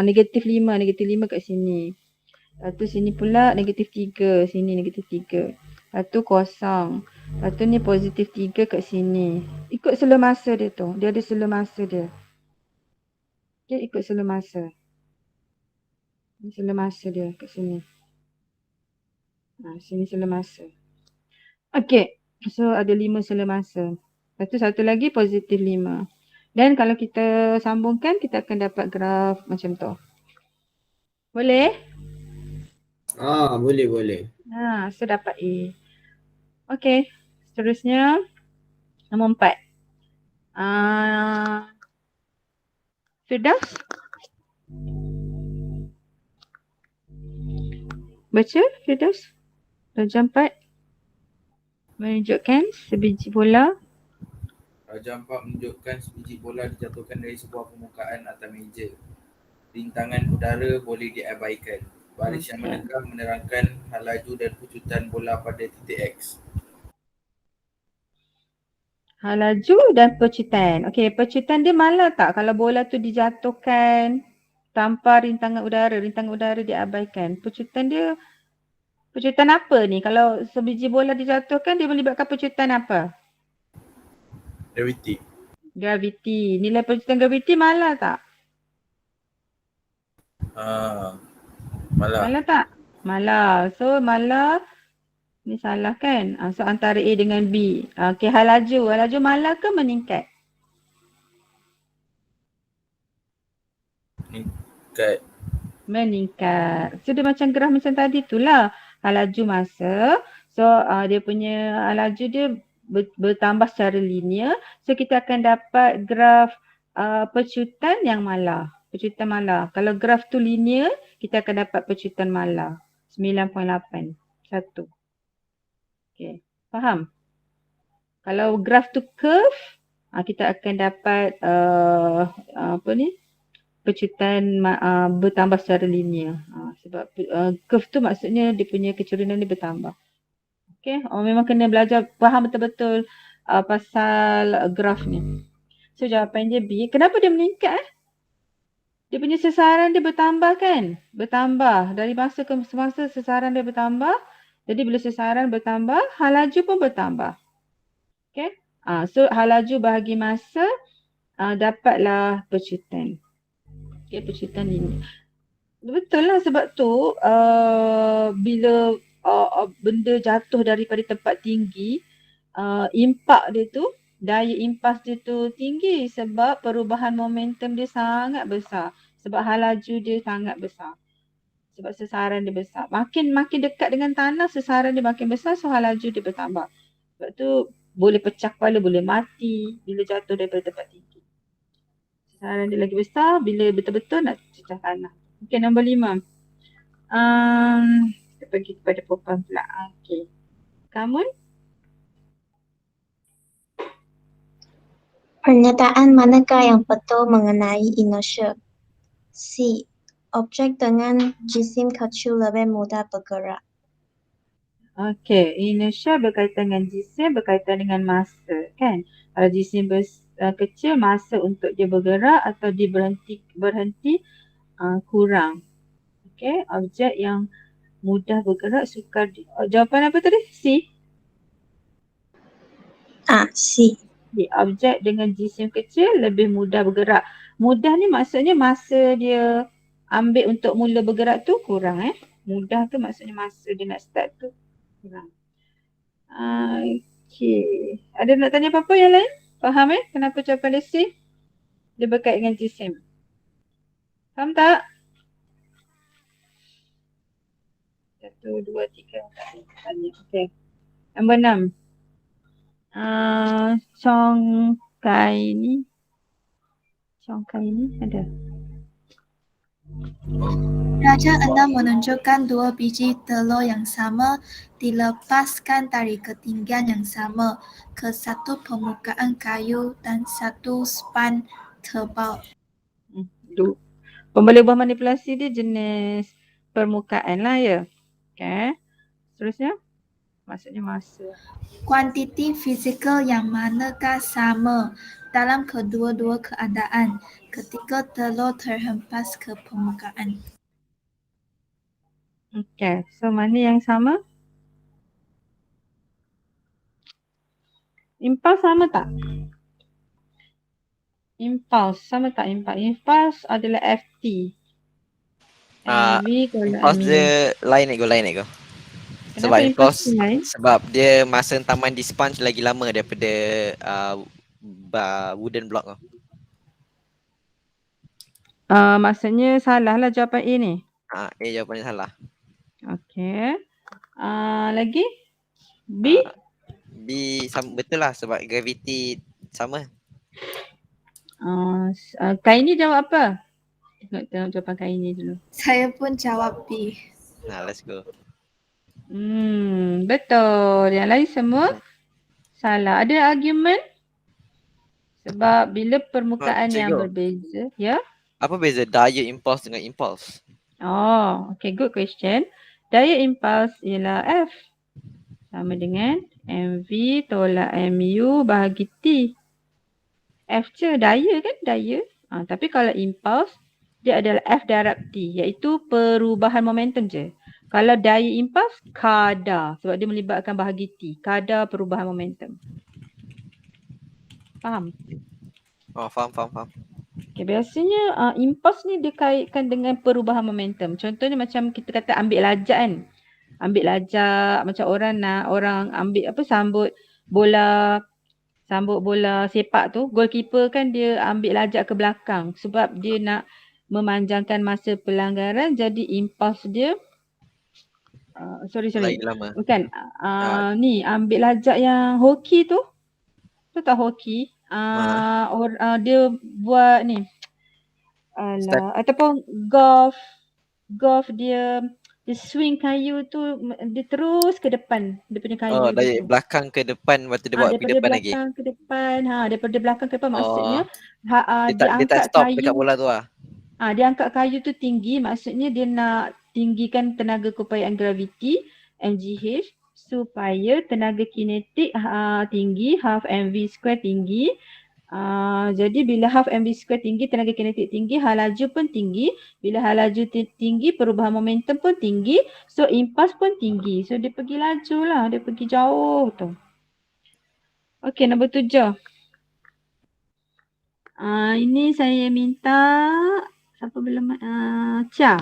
negatif 5 kat sini. Lepas tu sini pula negatif 3, sini negatif 3. Lepas tu kosong. Lepas tu ni positif 3 kat sini. Ikut slow masa dia tu. Dia ada slow masa dia. Okay, ikut slow masa. Ini slow masa dia kat sini. Sini slow masa. Okay, so ada 5 slow masa. Lepas tu satu lagi positif 5. Dan kalau kita sambungkan, kita akan dapat graf macam tu. Boleh? Boleh. So dapat A. Okay, seterusnya nombor 4. Firdaus? Baca Firdaus. Raja 4 menunjukkan sebiji bola. Raja 4 menunjukkan sebiji bola dijatuhkan dari sebuah permukaan atas meja. Rintangan udara boleh diabaikan. Baris yang menekan menerangkan hal laju dan pecutan bola pada titik X. Hal laju dan pecutan. Okey, pecutan dia malah tak kalau bola tu dijatuhkan tanpa rintangan udara diabaikan. Pecutan dia, pecutan apa ni? Kalau sebiji bola dijatuhkan, dia melibatkan pecutan apa? Graviti. Nilai pecutan graviti malah tak? Malah. Malah tak? Malah. So malah ni salah kan? So antara A dengan B. Okey, hal laju malah ke meningkat? Meningkat. So dia macam graf macam tadi tu lah. Hal laju masa. So dia punya hal laju dia bertambah secara linear. So kita akan dapat graf pecutan yang malah. Pecutan malah. Kalau graf tu linear, kita akan dapat pecutan malah. 9.8. 1. Okay. Faham? Kalau graf tu curve, kita akan dapat pecutan bertambah secara linear. Sebab curve tu maksudnya dia punya kecerunan dia bertambah. Okay, memang kena belajar faham betul-betul pasal graf ni. So jawapan dia B. Kenapa dia meningkat? Dia punya sesaran dia bertambah kan? Bertambah. Dari masa ke masa sesaran dia bertambah. Jadi bila sesaran bertambah, hal laju pun bertambah. Okay. So hal laju bahagi masa dapatlah pecutan. Okay, pecutan ini. Betul lah sebab tu bila benda jatuh daripada tempat tinggi, impak dia tu, daya impas dia tu tinggi sebab perubahan momentum dia sangat besar. Sebab hal laju dia sangat besar. Sebab sesaran dia besar. Makin dekat dengan tanah, sesaran dia makin besar, so hal laju dia bertambah. Sebab tu boleh pecah kepala, boleh mati bila jatuh daripada tempat tinggi. Sesaran dia lagi besar bila betul-betul nak pecah tanah. Okey, nombor 5. Kita pergi kepada perempuan pula. Okey. Kamu? Pernyataan manakah yang betul mengenai inertia? C. Objek dengan jisim kecil lebih mudah bergerak. Okey, inertia berkaitan dengan jisim, berkaitan dengan masa, kan? Kalau jisim kecil, masa untuk dia bergerak atau dia berhenti kurang. Okey, objek yang mudah bergerak sukar jawapan apa tadi? C? C. Objek dengan jisim kecil lebih mudah bergerak. Mudah ni maksudnya masa dia ambil untuk mula bergerak tu kurang Mudah tu maksudnya masa dia nak start tu kurang. Okey. Ada nak tanya apa-apa yang lain? Faham kenapa jawapan dia C? Dia berkait dengan jisim. Faham tak? 1, 2, 3, 4, 5. Okay. Nombor 6. Congkai ni ada. Raja enam menunjukkan dua biji telur yang sama dilepaskan dari ketinggian yang sama ke satu permukaan kayu dan satu span tebal. Pemboleh buah manipulasi dia jenis permukaan lah ya. Okay. Seterusnya. Maksudnya masa. Kuantiti fizikal yang manakah sama dalam kedua-dua keadaan ketika telur terhempas ke permukaan. Okay, so mana yang sama? Impuls sama tak? Impuls sama tak? Impuls adalah FT. Impuls dia lain nego. Sebab impuls sebab dia masa hentaman di sponge lagi lama daripada wooden block tu. Maksudnya salah lah jawapan A ni. A jawapannya salah. Okay. Lagi? B? B sama, betul lah sebab gravity sama. Kaini jawab apa? Tengok jawapan Kaini dulu. Saya pun jawab B. Let's go. Betul. Yang lain semua salah. Ada argument? Sebab bila permukaan yang berbeza, ya? Apa beza daya impuls dengan impuls? Okay, good question. Daya impuls ialah F. Sama dengan MV tolak MU bahagi T. F je, daya kan? Daya. Tapi kalau impuls, dia adalah F darab T, iaitu perubahan momentum je. Kalau daya impuls, kadar. Sebab dia melibatkan bahagi T. Kadar perubahan momentum. Faham? Faham. Okay, biasanya impuls ni dikaitkan dengan perubahan momentum. Contohnya macam kita kata ambil lajak kan. Ambil lajak macam orang ambil sambut bola sepak tu. Goalkeeper kan dia ambil lajak ke belakang sebab dia nak memanjangkan masa pelanggaran, jadi impuls dia sorry. Lama. Bukan. Ni ambil lajak yang hoki tu. Tu tak hoki. Dia buat ni. Ataupun golf dia swing kayu tu, dia terus ke depan dia punya kayu. Dari belakang ke depan, lepas tu dia bawa pergi depan lagi. Daripada belakang ke depan. Daripada belakang ke depan maksudnya dia tak stop dekat bola tu lah. Dia angkat kayu tu tinggi, maksudnya dia nak tinggikan tenaga keupayaan graviti MGH supaya tenaga kinetik tinggi, half mv square tinggi. Jadi bila half mv square tinggi, tenaga kinetik tinggi, hal laju pun tinggi. Bila hal laju tinggi, perubahan momentum pun tinggi. So impuls pun tinggi. So dia pergi laju lah, dia pergi jauh tu. Okay, nombor 7. Ini saya minta siapa belum? Chia.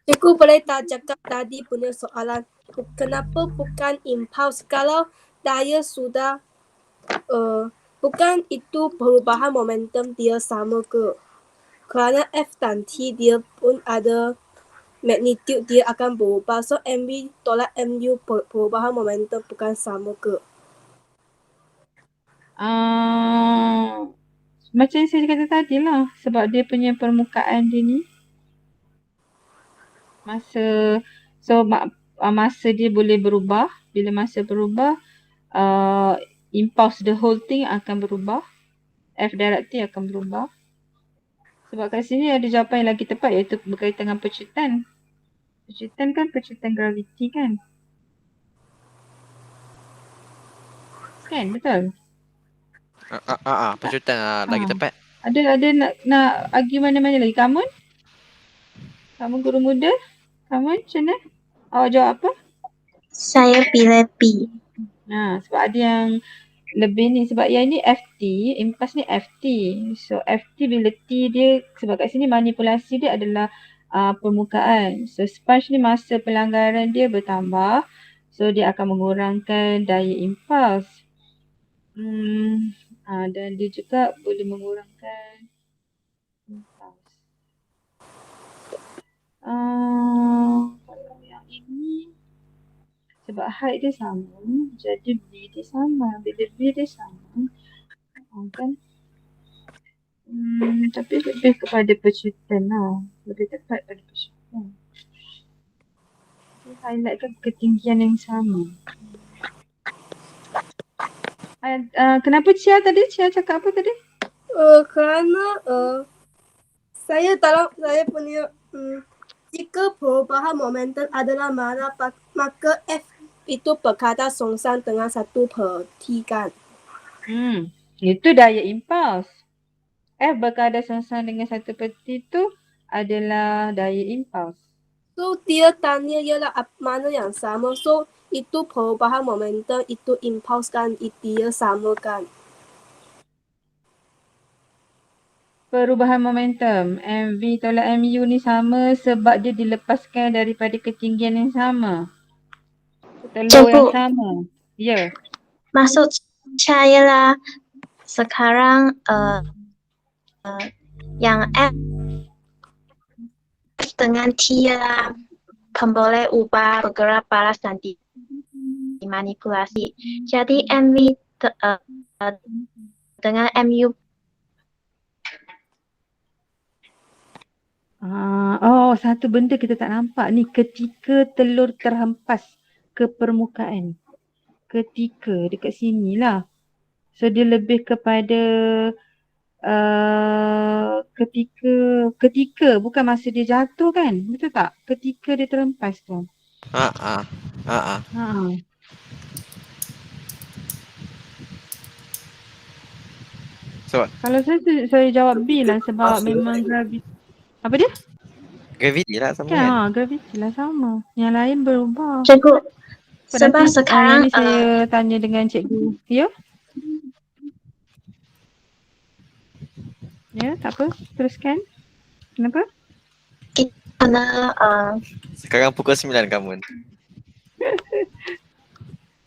Cikgu boleh tak cakap tadi punya soalan, kenapa bukan impuls? Kalau daya sudah bukan itu perubahan momentum dia sama ke? Kerana F dan T dia pun ada magnitude, dia akan berubah. So MV tolak MU perubahan momentum bukan sama ke? Macam yang saya kata tadi lah, sebab dia punya permukaan dia ni masa dia boleh berubah. Bila masa berubah, impulse the whole thing akan berubah. F darab T akan berubah. Sebab kat sini ada jawapan yang lagi tepat, iaitu berkaitan dengan pecutan. Pecutan kan pecutan graviti kan? Kan, betul? Pecutan lagi tepat. Ada nak argue mana-mana lagi? Kamu guru muda? Kamu macam mana? Awak jawab apa? Saya pilih B. Sebab ada yang lebih ni. Sebab yang ni FT, impuls ni FT. So FT bila T dia, sebab kat sini manipulasi dia adalah permukaan. So sponge ni masa pelanggaran dia bertambah. So dia akan mengurangkan daya impuls. Dan dia juga boleh mengurangkan impuls. height dia sama, jadi B dia sama. Bila B dia sama, kan? Tapi lebih kepada percutan lah. Lebih tepat pada percutan. Dia highlightkan ketinggian yang sama. Kenapa Chia tadi? Chia cakap apa tadi? Kerana saya punya jika perubahan momentum adalah mana, maka F itu berkata songsang dengan 1/T kan. Itu daya impuls. F berkadar songsang dengan 1/T itu adalah daya impuls. So dia tanya ialah mana yang sama. So itu perubahan momentum, itu impuls kan, dia sama kan. Perubahan momentum MV tolak MU ni sama sebab dia dilepaskan daripada ketinggian yang sama. Telur yang sama. Ya. Maksud saya lah sekarang yang F dengan T lah boleh ubah bergerak paras dan dimanipulasi. Jadi MV dengan MU Satu benda kita tak nampak ni ketika telur terhempas ke permukaan. Ketika dekat sini lah. So dia lebih kepada ketika bukan masa dia jatuh kan? Betul tak? Ketika dia terhempas tu. So, kalau saya jawab B lah sebab memang graviti. Apa dia? Gravity lah sama Kan? kan? Graviti lah sama. Yang lain berubah. Cikgu, sebab Nanti sekarang yang ni saya tanya dengan cikgu. Ya? Ya, tak apa. Teruskan. Kenapa? Kerana Sekarang pukul 9 kamu.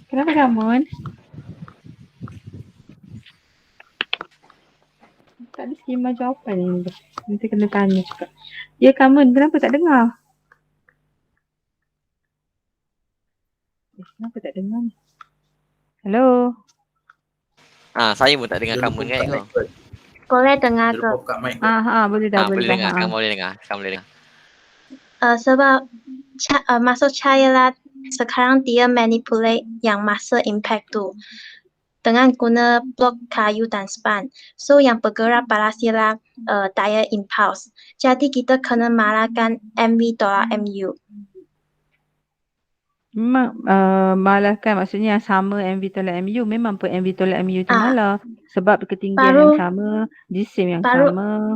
Kenapa kamu? Tak ada skema jawapan ni. Nanti kena tanya juga. Ya, kamu kenapa tak dengar? Kenapa tak dengar ni? Hello? Saya pun tak dengar kamu kan kau. boleh dengar ke? Boleh dah. Boleh dengar, kamu boleh dengar. Kamu boleh dengar. Sebab maksud saya lah sekarang dia manipulate yang masa impact tu dengan guna blok kayu dan span. So yang bergerak paras ialah daya impuls. Jadi kita kena marahkan MV tolak MU. Memang malahkan maksudnya yang sama MV tolak MU. Memang pun MV tolak MU tu malah. Sebab ketinggian yang sama, jisim yang sama.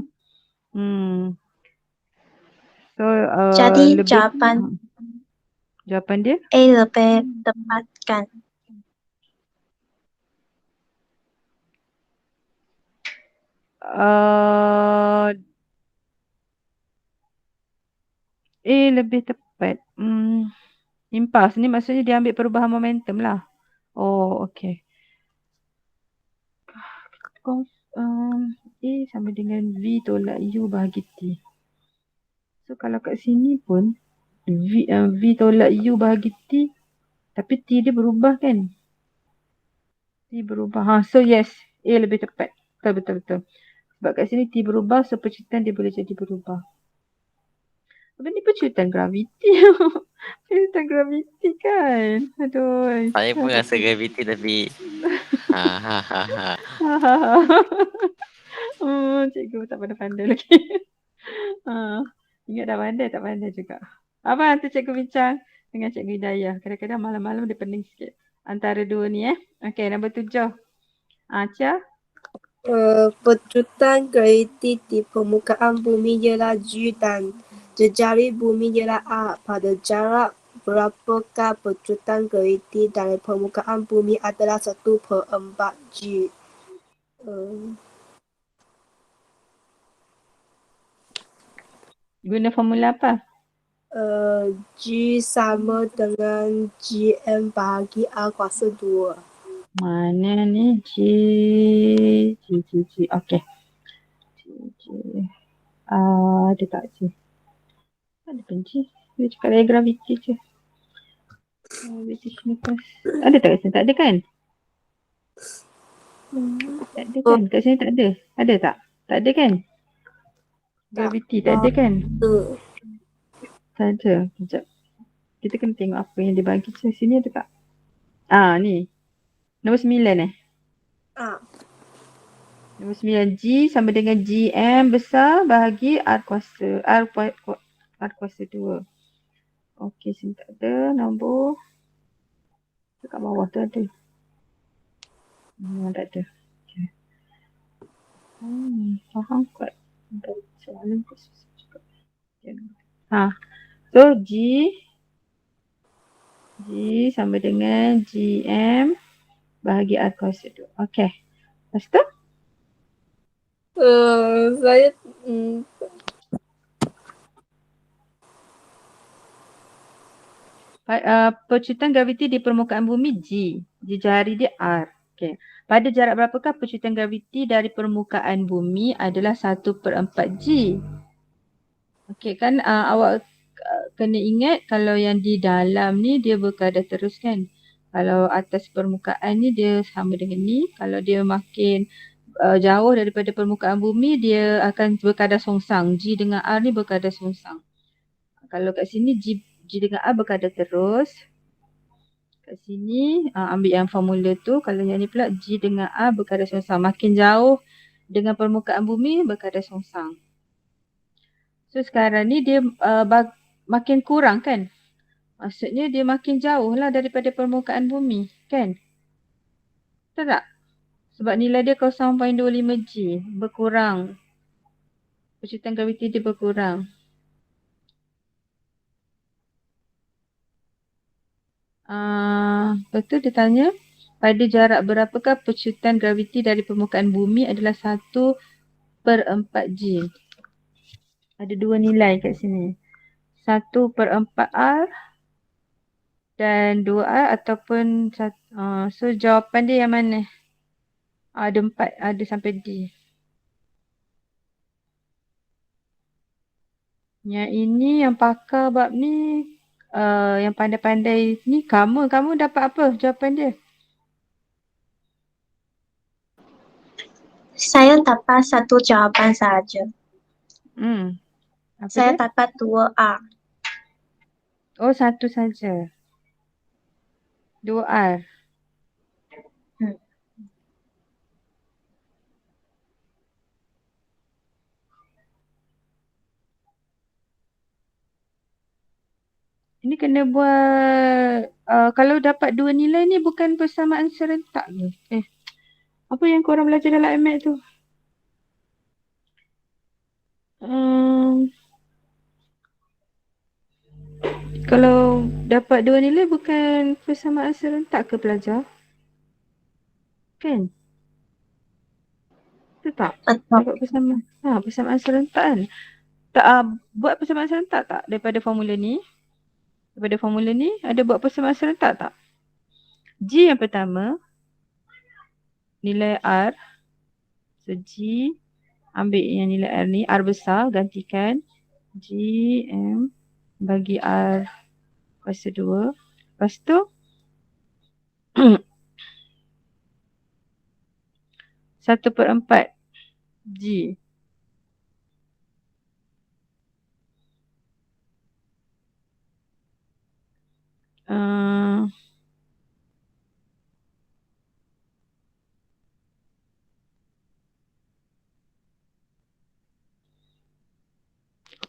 So jadi lebih, jawapan dia? A lebih tepat kan? Lebih tepat. Impuls ni maksudnya dia ambil perubahan momentum lah. Okay. A sama dengan V tolak U bahagi T. So kalau kat sini pun V tolak U bahagi T, tapi T dia berubah kan? T berubah. So yes, A lebih tepat. Betul. Sebab kat sini T berubah, so percutan dia boleh jadi berubah. Apa ni percutan graviti? Percutan graviti kan? Aduh. Saya pun rasa gravity tapi Cikgu tak pandai lagi. Ingat dah pandai, tak pandai juga. Apa nanti cikgu bincang dengan cikgu Hidayah. Kadang-kadang malam-malam dia pening sikit. Antara dua ni Okay, nombor 7. Cia? Percutan graviti di permukaan bumi ialah G dan jejari bumi ialah A. Pada jarak berapakah percutan graviti dari permukaan bumi adalah 1/4 G. Guna formula apa? G sama dengan GM bahagi A kuasa 2. Mana ni? G. Okay. G. Ada tak G? Ada pun G. Dia cakap dari graviti je. Gravitational force. Ada tak kat sini? Tak ada kan? Tak ada kan? Kat sini tak ada. Ada tak? Tak ada kan? Gravity tak ada kan? Tak ada. Sekejap. Kita kena tengok apa yang dia bagi kat sini ada tak? Ni. Nombor 9 Nombor 9. G sama dengan GM besar bahagi R kuasa. R kuasa 2. Okey, sini tak ada. Nombor. Dekat bawah tu ada. Tak ada. Okay. Faham kot. Soalan tu susah juga. So G sama dengan GM bahagi R kuasa 2. Okey. Lepas tu? Saya Percuitan graviti di permukaan bumi G. G jari dia R. Okey. Pada jarak berapakah percuitan graviti dari permukaan bumi adalah 1/4 G? Okey kan awak kena ingat kalau yang di dalam ni dia berkadar terus kan. Kalau atas permukaan ni dia sama dengan ni. Kalau dia makin jauh daripada permukaan bumi dia akan berkadar songsang. G dengan R ni berkadar songsang. Kalau kat sini G dengan R berkadar terus. Kat sini ambil yang formula tu. Kalau yang ni pula G dengan R berkadar songsang. Makin jauh dengan permukaan bumi berkadar songsang. So sekarang ni dia makin kurang kan. Maksudnya dia makin jauh lah daripada permukaan bumi kan. Betul tak? Sebab nilai dia 0.25 G berkurang. Percuitan graviti dia berkurang. Lepas tu dia tanya, pada jarak berapakah percuitan graviti dari permukaan bumi adalah 1/4 G. Ada dua nilai kat sini. 1/4 R dan 2R ataupun so jawapan dia yang mana? Ada 4, ada sampai D. Yang ini yang pakar bab ni yang pandai-pandai ni kamu dapat apa jawapan dia? Saya dapat satu jawapan saja. Saya dia? dapat 2R. Oh, satu saja. 2R. Ini kena buat kalau dapat dua nilai ni bukan persamaan serentak ke? Apa yang korang belajar dalam MAT tu? Kalau dapat dua nilai bukan persamaan serentak ke pelajar? Kan? Betul tak? Dapat persamaan serentak kan? Buat persamaan serentak tak daripada formula ni? Daripada formula ni ada buat persamaan serentak tak? G yang pertama nilai R. So G ambil yang nilai R ni, R besar gantikan GM bagi R kuasa 2. Lepas tu 1/4 G.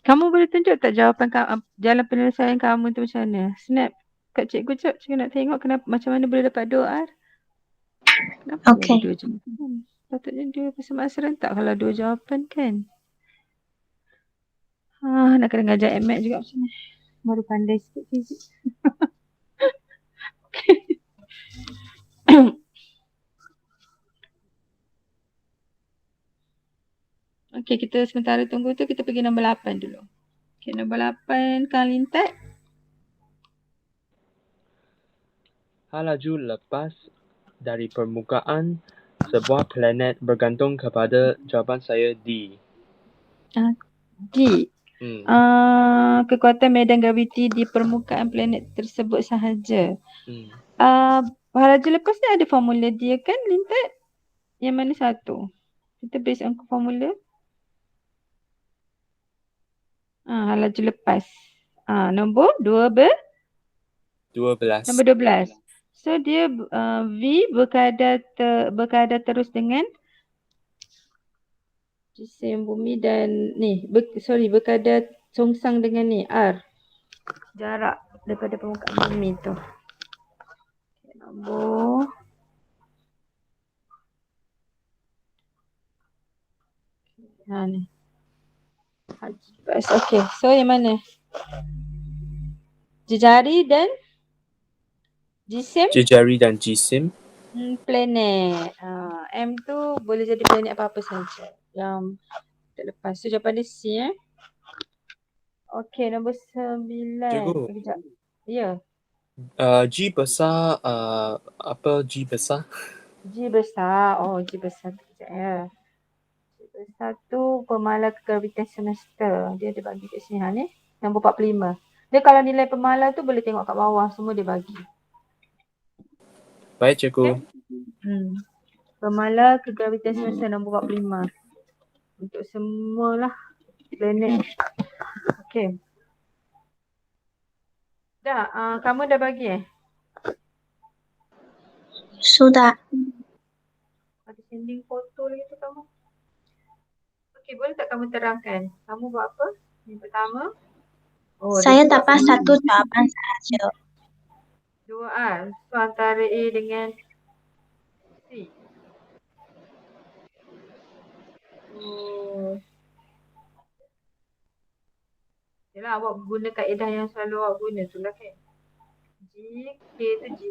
Kamu boleh tunjuk tak jawapan jalan penyelesaian kamu tu macam mana? Snap kat cikgu jap. Cikgu nak tengok kenapa macam mana boleh dapat 2R. Kenapa ada 2 jawapan? Patutnya dia persamaan serentak kalau 2 jawapan kan. Nak kena ngajar MAT juga macam ni. Baru pandai sikit fizik. Okey, kita sementara tunggu tu kita pergi nombor 8 dulu. Okey, nombor 8 Kang Lintat. Laju lepas dari permukaan sebuah planet bergantung kepada jawapan saya D. D. kekuatan medan graviti di permukaan planet tersebut sahaja. Hmm. Halaju lepas ni ada formula dia kan, Lintat? Yang mana satu? Kita based on formula. Halaju lepas. Nombor 12. 12. Nombor 12. So dia V berkadar terus dengan jisim bumi dan berkadar songsang dengan ni R. Jarak daripada permukaan bumi tu. Nombor ni. Okay, so yang mana? Jejari dan jisim? Jejari dan jisim. Planet. M tu boleh jadi planet apa-apa saja. Yang terlepas. So jawapan dia C Okay, nombor 9. Cikgu. Sekejap. Ya. G besar, apa G besar? G besar. G besar. Sekejap ya. G besar tu pemala kegravitan semesta. Dia ada bagi kat sini. Ni. Nombor 45. Dia kalau nilai pemala tu boleh tengok kat bawah. Semua dia bagi. Baik, cikgu. Okay. Pemala kegravitan semesta nombor 45. Untuk semualah planet. Okay. Dah, kamu dah bagi Sudah. Ada sending foto lagi tu kamu. Okay, boleh tak kamu terangkan? Kamu buat apa? Yang pertama. Saya dapat satu jawapan sahaja. 2 So antara A dengan C. Yalah, awak guna kaedah yang selalu awak guna tu lah kan. G, K tu G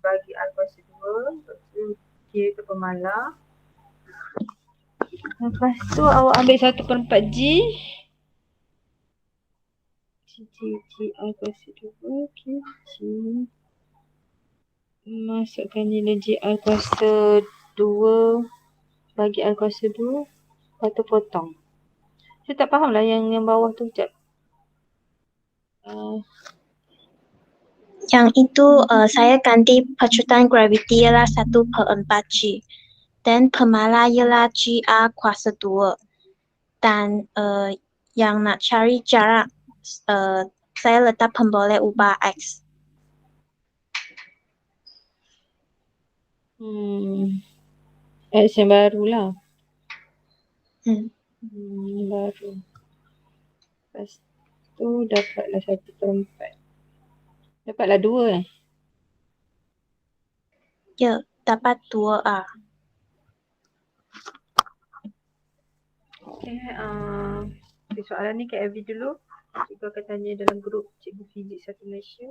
bagi R kuasa 2. Lepas tu K tu pemala. Lepas tu awak ambil 1/4 G. G R kuasa 2. Okay. G. Masukkan nilai G R kuasa 2 bagi R kuasa 2. Lepas tu potong. Saya tak faham lah yang bawah tu sekejap. Yang itu saya ganti pecutan graviti ialah 1/4 G. Dan pemala ialah GR kuasa 2. Dan yang nak cari jarak saya letak pemboleh ubah X. X yang baru lah. Baru. Lepas tu dapatlah 1/4. Dapatlah 2 Ya, dapat 2A. Okay, soalan ni Kak Evi dulu. Cikgu akan tanya dalam grup Cikgu Fizik 1 Malaysia.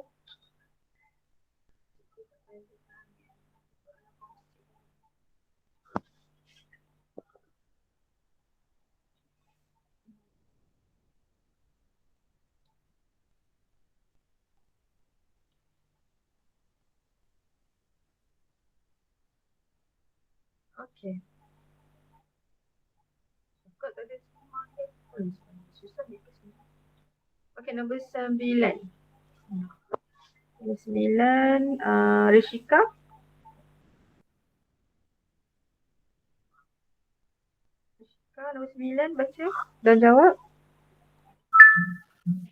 Okay. Kau tak ada semua handphone. Susah ni ke semua. Okay, nombor 9. Nombor 9, Rishika. Rishika, nombor 9, baca dan jawab.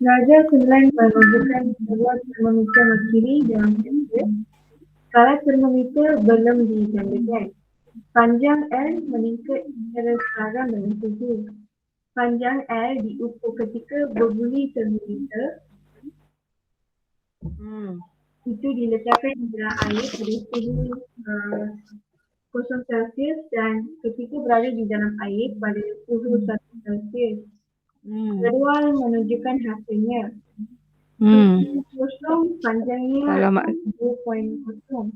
Raja Sunlan menunjukkan sebuah termometer merkuri dalam meja. Skala termometer belum digandakan. Panjang L meningkat secara sekarang dalam tubuh. Panjang L diukur ketika berbuli termometer itu diletakkan di dalam air pada suhu 0 Celsius dan ketika berada di dalam air pada suhu 1 Celsius. Jadual menunjukkan hasilnya. Suhu kosong panjangnya 2.0.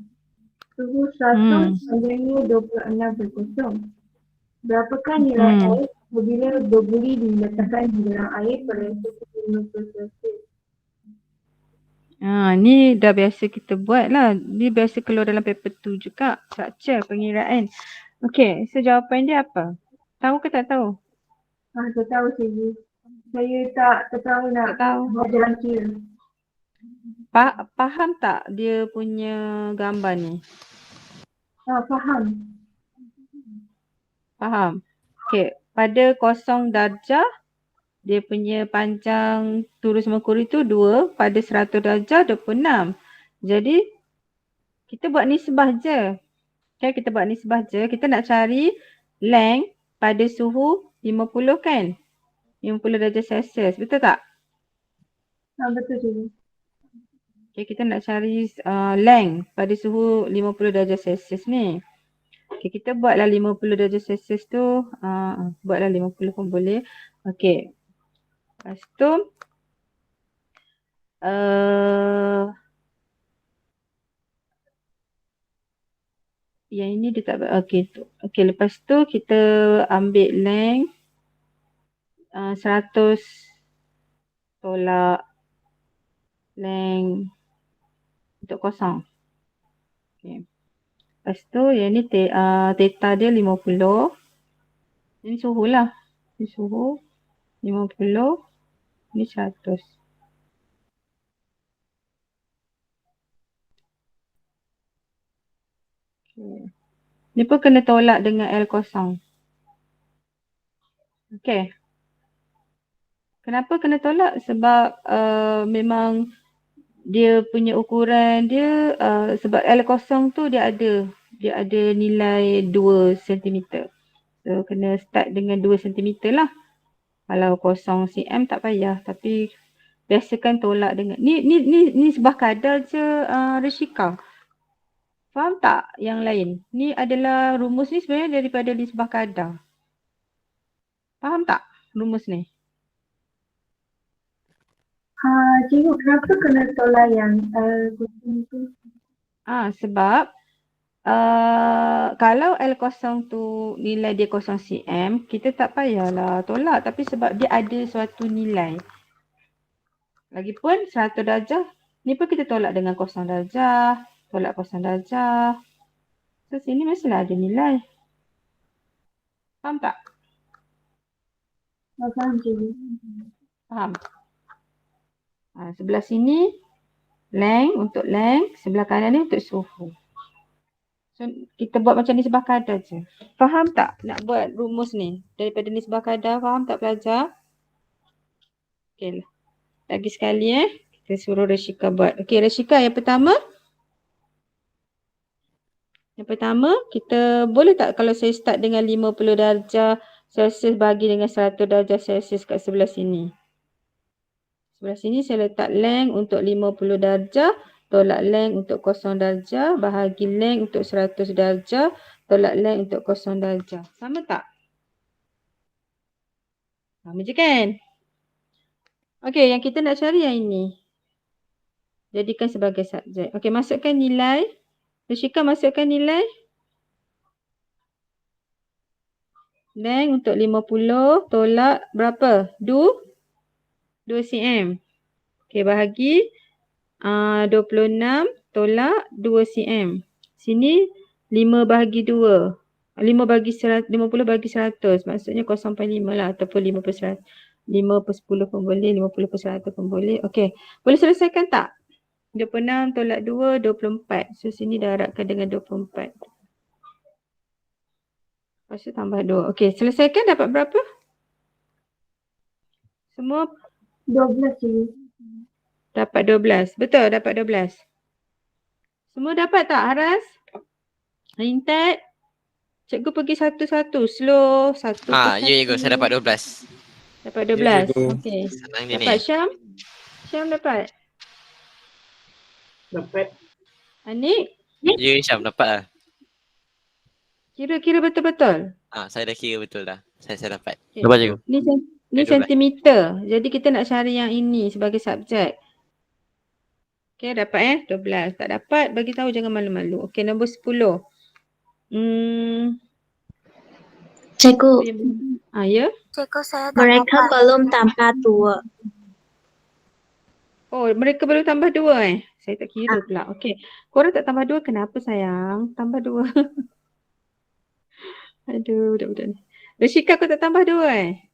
Suhu 100 panjangnya 26.0. Berapakah nilai air apabila berbuli diletakkan di dalam air pada suhu 50 Celsius? Ni dah biasa kita buat lah. Ni biasa keluar dalam paper 2 juga. Structure pengiraan. Okay, so jawapan dia apa? Tahu ke tak tahu? Tak tahu cikgu. Saya tak tahu nak Tak tahu. buat jalan kira. Faham tak dia punya gambar ni? Faham. Faham? Okay. Pada 0 darjah, dia punya panjang lurus Merkuri tu 2. Pada 100 darjah 26. Jadi, kita buat nisbah je. Okay, kita buat nisbah je. Kita nak cari length pada suhu 50 kan? 50 darjah Celsius. Betul tak? Betul cikgu. Okay, kita nak cari length pada suhu 50 darjah Celsius ni. Okay, kita buatlah 50 darjah Celsius tu. Buatlah 50 pun boleh. Okay. Lepas tu. Yang ini dia tak. Okay, tu. Okay, lepas tu kita ambil length 100 tolak length untuk kosong. Okay. Lepas tu yang ni theta dia 50. Ini suhu lah. Ini suhu 50. Ini 100. Okay. Ni pun kena tolak dengan L kosong. Okay. Kenapa kena tolak? Sebab memang dia punya ukuran dia sebab L kosong tu dia ada nilai 2 cm. So kena start dengan 2 cm lah. Kalau 0 cm tak payah, tapi biasakan tolak dengan ni sebab kadar je Rishika. Faham tak yang lain? Ni adalah rumus ni sebenarnya daripada nisbah kadar. Faham tak rumus ni? Cikgu, kenapa kena tolak yang kosong tu? Sebab kalau L0 tu nilai dia 0 cm, kita tak payahlah tolak. Tapi sebab dia ada suatu nilai. Lagipun 100 darjah, ni pun kita tolak dengan 0 darjah, tolak 0 darjah. So sini mestilah ada nilai. Faham tak? Faham cikgu. Faham? Sebelah sini length untuk length, sebelah kanan ni untuk suhu. So kita buat macam nisbah kadar je. Faham tak nak buat rumus ni? Daripada nisbah kadar, faham tak pelajar? Okey lah. Lagi sekali kita suruh Rashika buat. Okey Rashika, yang pertama. Yang pertama, kita boleh tak kalau saya start dengan 50 darjah Celsius bagi dengan 100 darjah Celsius kat sebelah sini. Sebelah sini saya letak length untuk 50 darjah, tolak length untuk 0 darjah, bahagi length untuk 100 darjah, tolak length untuk 0 darjah. Sama tak? Sama je kan? Okey, yang kita nak cari yang ini. Jadikan sebagai subjek. Okey, masukkan nilai. Rashika masukkan nilai. Length untuk 50 tolak berapa? 2 cm. Okey, bahagi 26 tolak 2 cm. Sini 5 bahagi 2. 50 bagi 100. Maksudnya 0.5 lah ataupun 5 per 10 pun boleh, 50 per 100 pun boleh. Okey, boleh selesaikan tak? 26 tolak 2, 24. So sini darabkan dengan 24. Lepas tu tambah 2. Okey, selesaikan dapat berapa? Semua 12 cikgu. dapat 12. Betul, dapat 12. Semua dapat tak Haras? Rintat? Cikgu pergi satu-satu. Slow. Satu per Ya cikgu, saya dapat 12. Dapat Ya, 12. cikgu. Okey. Senang dia Dapat ni. Syam? Syam dapat? Dapat. Anik? Ya Syam dapat lah. Kira-kira betul-betul? Saya dah kira betul dah. Saya dapat. Okay. Dapat cikgu. Ni 12. sentimeter. Jadi kita nak cari yang ini sebagai subjek. Okey, dapat 12. Tak dapat, bagi tahu jangan malu-malu. Okey, nombor 10. Cikgu, Ya? Cikgu, saya dah mereka dapat. belum tambah 2. Oh, mereka baru tambah 2 Saya tak kira pula. Okey. Korang tak tambah 2 kenapa sayang? Tambah 2. Aduh, budak-budak ni. Rashika kau tak tambah 2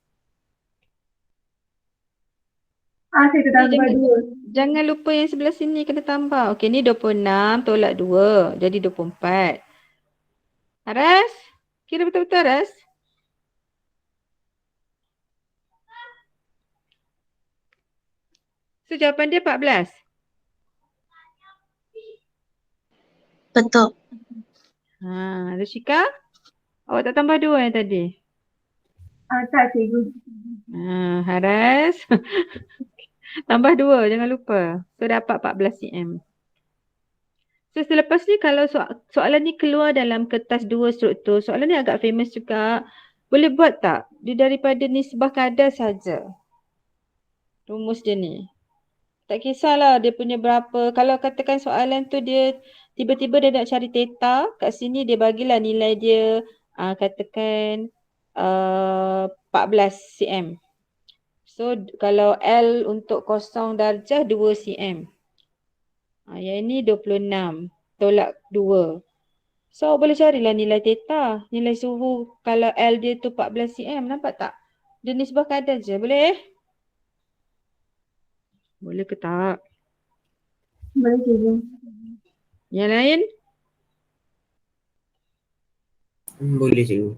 Saya Ni tambah jangan, 2. jangan lupa yang sebelah sini kena tambah. Okey, ni 26 tolak 2. Jadi 24. Aras? Kira betul-betul Aras? So jawapan dia 14. Betul. Rushika? Awak tak tambah 2 yang tadi? Tak cikgu. Haras? Tambah 2, jangan lupa. So dapat 14 cm. So selepas ni kalau soalan ni keluar dalam kertas 2 struktur, soalan ni agak famous juga. Boleh buat tak? Dia daripada nisbah kadar saja. Rumus dia ni. Tak kisahlah dia punya berapa. Kalau katakan soalan tu dia tiba-tiba dia nak cari theta, kat sini dia bagilah nilai dia katakan 14 cm. So kalau L untuk kosong darjah 2 cm. Yang ini 26 tolak 2. So boleh carilah nilai theta, nilai suhu kalau L dia tu 14 cm. Nampak tak? Dia nisbah kadar je. Boleh? Boleh ke tak? Boleh cikgu. Yang lain? Boleh cikgu.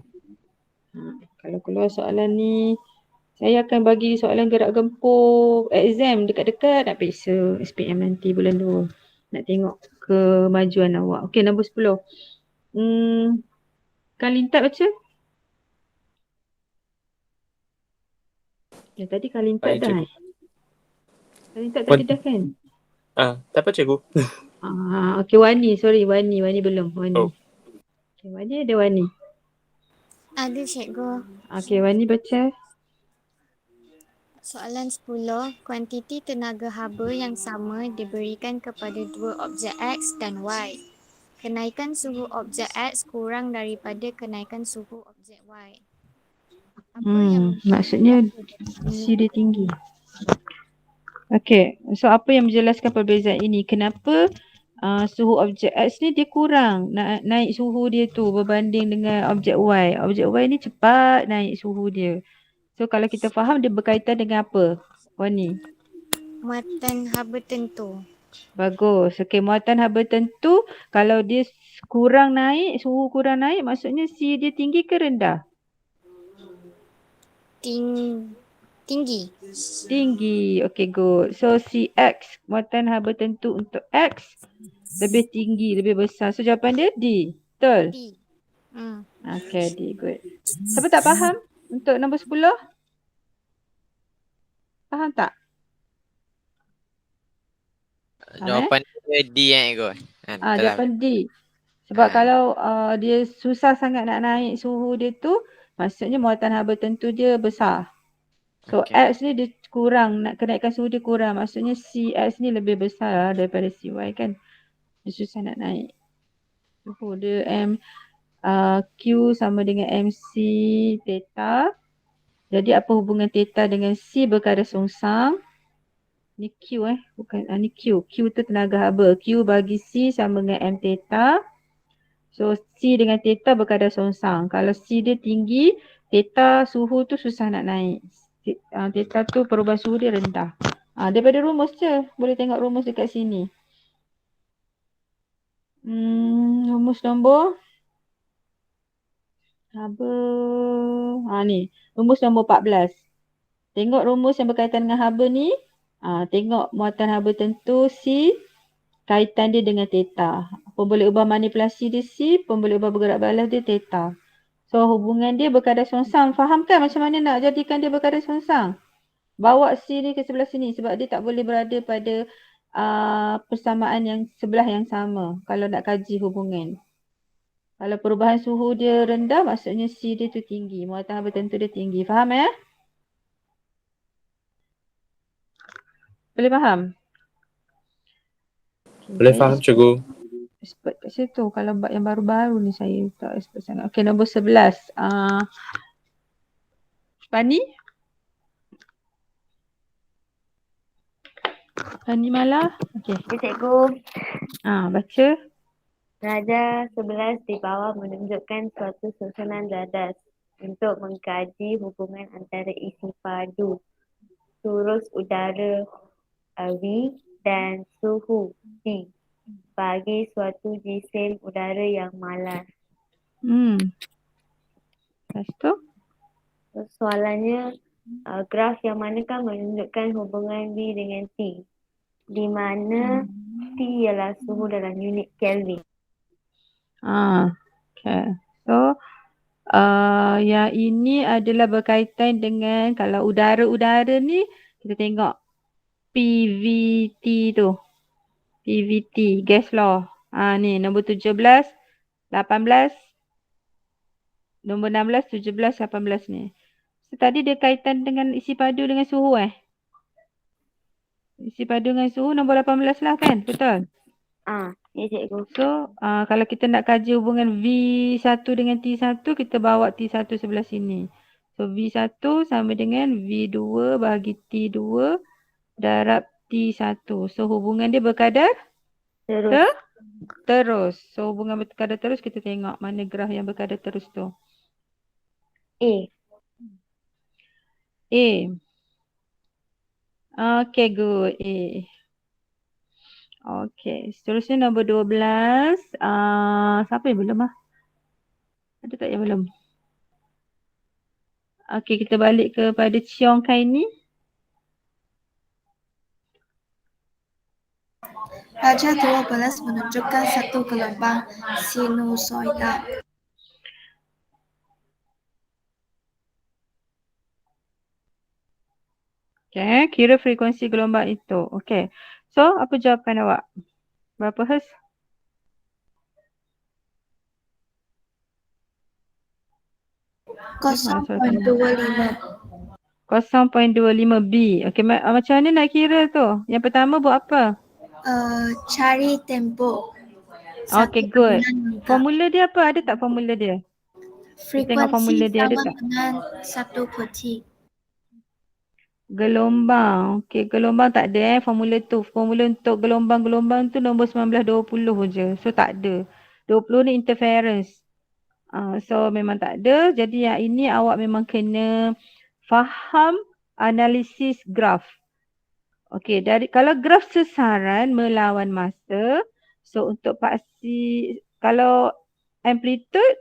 Kalau keluar soalan ni, saya akan bagi soalan gerak gempur exam dekat-dekat nak periksa SPM nanti bulan 2. Nak tengok kemajuan awak. Okey, nombor 10. Kan Lintat baca? Tadi Kan Lintat Baik, dah. cikgu. Kan Lintat tadi dah kan? Tak apa cikgu. Okey, Wani. Sorry, Wani belum. Wani. Oh. Okay, Wani ada Wani. Ada cikgu. Okey, Wani baca. Soalan 10, kuantiti tenaga haba yang sama diberikan kepada dua objek X dan Y. Kenaikan suhu objek X kurang daripada kenaikan suhu objek Y. Maksudnya C dia tinggi. Okey, so apa yang menjelaskan perbezaan ini? Kenapa suhu objek X ni dia kurang naik suhu dia tu berbanding dengan objek Y. Objek Y ni cepat naik suhu dia. So kalau kita faham dia berkaitan dengan apa? Wani. Muatan haba tentu. Bagus. Okey, muatan haba tentu kalau dia kurang naik, suhu kurang naik maksudnya C dia tinggi ke rendah? Tinggi. Tinggi. Okey, good. So Cx, muatan haba tentu untuk X lebih tinggi, lebih besar. So jawapan dia D. Betul? D. Okey, D. Good. Siapa tak faham untuk nombor 10? Faham tak? Jawapan dia D yang ikut. Jawapan D. Sebab kalau dia susah sangat nak naik suhu dia tu, maksudnya muatan haba tentu dia besar. So X ni dia kurang, nak kenaikkan suhu dia kurang. Maksudnya Cx ni lebih besar lah daripada Cy kan. Dia susah nak naik. Suhu dia Q sama dengan MC theta. Jadi apa hubungan theta dengan C berkadar songsang? Ni Q bukan ni Q. Q tu tenaga haba. Q bagi C sama dengan M theta. So C dengan theta berkadar songsang. Kalau C dia tinggi, theta suhu tu susah nak naik. Theta tu perubahan suhu dia rendah. Daripada rumus je. Boleh tengok rumus dekat sini. Rumus nombor haba. Ni. Rumus nombor 14. Tengok rumus yang berkaitan dengan haba ni. Tengok muatan haba tentu C. Kaitan dia dengan theta. Pemboleh ubah manipulasi dia C. Pemboleh ubah bergerak balas dia theta. So hubungan dia berkadar songsang. Faham kan macam mana nak jadikan dia berkadar songsang? Bawa C ni ke sebelah sini sebab dia tak boleh berada pada persamaan yang sebelah yang sama kalau nak kaji hubungan. Kalau perubahan suhu dia rendah maksudnya C dia tu tinggi. Muatan haba tentu dia tinggi. Faham ya? Boleh faham? Boleh faham cikgu. Expert kat situ. Kalau yang baru-baru ni saya tak expert sangat. Okey, nombor 11. Pani? Pani Malah? Okey. Cikgu. Baca. Nada 11 di bawah menunjukkan suatu susunan dadas untuk mengkaji hubungan antara isi padu. surus udara V dan suhu T bagi suatu jisim udara yang malas. Lepas tu? Soalannya, graf yang manakah menunjukkan hubungan V dengan T? Di mana T ialah suhu dalam unit Kelvin. Okay. So, yang ini adalah berkaitan dengan kalau udara-udara ni kita tengok PVT tu. PVT, gas law. Ni nombor 17, 18, nombor 16, 17, 18 ni. So, tadi dia kaitan dengan isi padu dengan suhu Isi padu dengan suhu nombor 18 lah kan? Betul? Ya cikgu. So, kalau kita nak kaji hubungan V1 dengan T1, kita bawa T1 sebelah sini. So, V1 sama dengan V2 bahagi T2 darab T1. So, hubungan dia berkadar? Terus. So, hubungan berkadar terus kita tengok mana graf yang berkadar terus tu. A. Okay, good. A. Okay, seterusnya nombor 12. Siapa yang belum Ada tak yang belum? Okay, kita balik kepada Chiong Kai ni. Raja 12 menunjukkan satu gelombang sinusoidal. Okay, kira frekuensi gelombang itu. Okay, so apa jawapan awak? Berapa hertz? .25. 0.25 B. Okay, macam mana nak kira tu? Yang pertama buat apa? Cari tempo. Okay, good. Formula dia apa? Ada tak formula dia? Tengok formula Frekuensi dia ada sama tak? dengan 1/T. Gelombang. Okay, gelombang tak ada formula tu. Formula untuk gelombang-gelombang tu nombor 19-20 je. So tak ada. 20 ni interference. So memang tak ada. Jadi yang ini awak memang kena faham analisis graf. Okay, kalau graf sesaran melawan masa, so untuk paksi, kalau amplitude,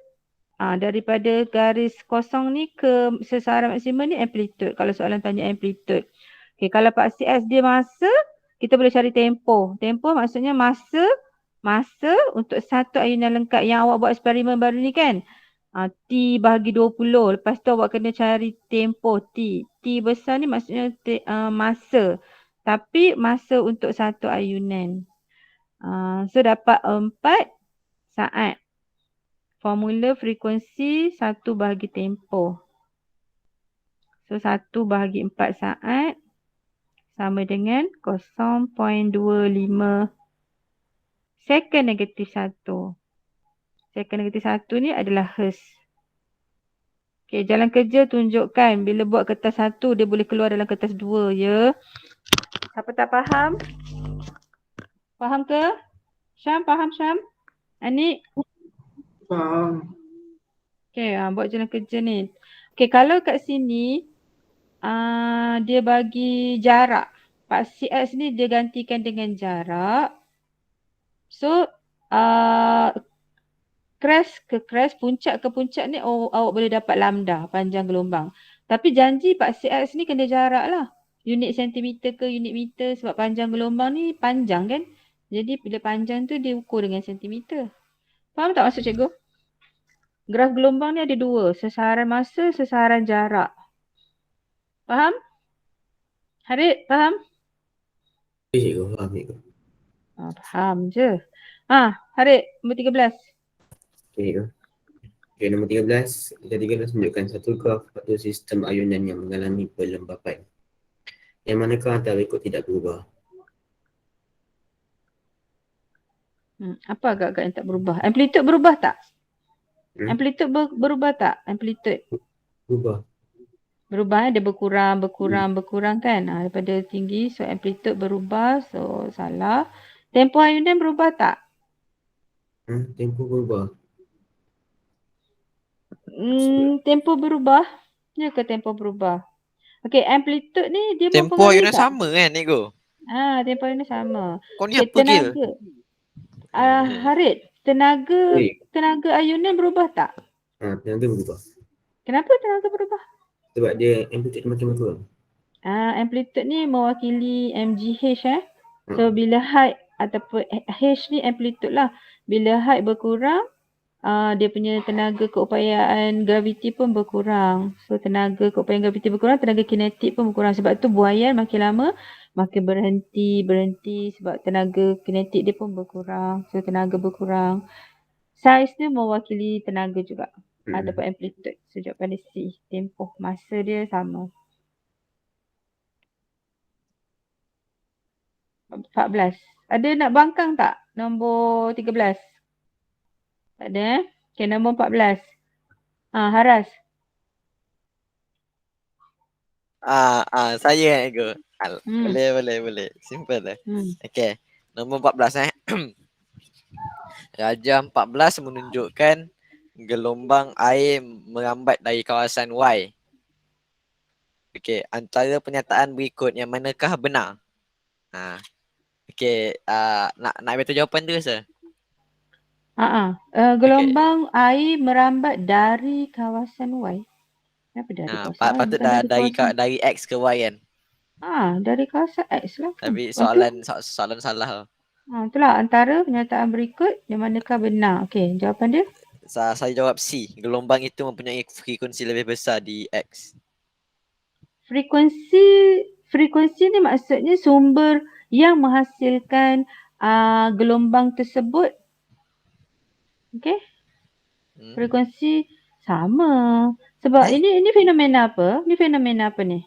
daripada garis kosong ni ke sesaran maksimum ni amplitude. Kalau soalan tanya amplitude. Okay, kalau paksi S dia masa, kita boleh cari tempoh. Tempoh maksudnya masa untuk satu ayunan lengkap yang awak buat eksperimen baru ni kan. T bahagi 20. Lepas tu awak kena cari tempoh T. T besar ni maksudnya masa. Tapi masa untuk satu ayunan. So dapat 4 saat. Formula frekuensi 1 bahagi tempoh. So 1 bahagi 4 saat sama dengan 0.25 second negatif 1. Second negatif 1 ni adalah hertz. Okay, jalan kerja tunjukkan bila buat kertas 1 dia boleh keluar dalam kertas 2 ya. Siapa tak faham? Faham ke? Syam, faham Syam? Anik? Faham. Okay, buat jalan kerja ni. Okay, kalau kat sini dia bagi jarak. Paksi X ni dia gantikan dengan jarak. So, crash ke crash, puncak ke puncak ni awak boleh dapat lambda, panjang gelombang. Tapi janji paksi X ni kena jarak lah. Unit sentimeter ke unit meter sebab panjang gelombang ni panjang kan. Jadi bila panjang tu dia ukur dengan sentimeter. Faham tak maksud cikgu? Graf gelombang ni ada dua. Sesaran masa, sesaran jarak. Faham? Harid, faham? Cikgu, faham cikgu. Faham je. Harid, nombor 13. Okay, cikgu. Okay, nombor 13. Kita 13 menunjukkan satu graf satu sistem ayunan yang mengalami perlembapan. Yang manakah antara berikut tidak berubah? Apa agak-agak yang tak berubah? Amplitude berubah tak? Amplitude berubah tak? Amplitude? Berubah. Berubah, dia berkurang kan? Daripada tinggi, so amplitude berubah, so salah. Tempoh ayunan berubah tak? Tempoh berubah. Tempoh berubah? Ya ke tempoh berubah? Okey, amplitude ni dia Tempoh mempengaruhi ayunan tak? sama kan, Nego? Tempoh ni sama. Kau ni Okey, apa Gil? tenaga. Harid, tenaga Wait. tenaga ayunan berubah tak? Tenaga berubah. Kenapa tenaga berubah? Sebab dia amplitude dia makin berkurang. Amplitude ni mewakili MGH So bila height ataupun H ni amplitude lah. Bila height berkurang, dia punya tenaga keupayaan graviti pun berkurang. So tenaga keupayaan graviti berkurang, tenaga kinetik pun berkurang. Sebab tu buaian makin lama makin berhenti sebab tenaga kinetik dia pun berkurang. So tenaga berkurang. Saiz ni mewakili tenaga juga. Ataupun amplitude. So jawapan dia C. Tempoh masa dia sama. 14. Ada nak bangkang tak? Nombor 13. Tak ada Okay, nombor 14. Haras. Saya kan Ego. Boleh. Simple lah. Okay. Nombor 14 Rajah 14 menunjukkan gelombang air merambat dari kawasan Y. Okay. Antara pernyataan berikut yang manakah benar? Okay. Nak betul jawapan tu rasa? Gelombang air merambat dari kawasan Y. Kenapa dari kawasan Y? Patut dari X ke Y kan? Dari kawasan X lah. Tapi soalan salah. Itulah antara pernyataan berikut yang manakah benar. Okey, jawapan dia? Saya jawab C. Gelombang itu mempunyai frekuensi lebih besar di X. Frekuensi ni maksudnya sumber yang menghasilkan gelombang tersebut. Okey? Frekuensi sama. Sebab ini fenomena apa? Ni fenomena apa ni?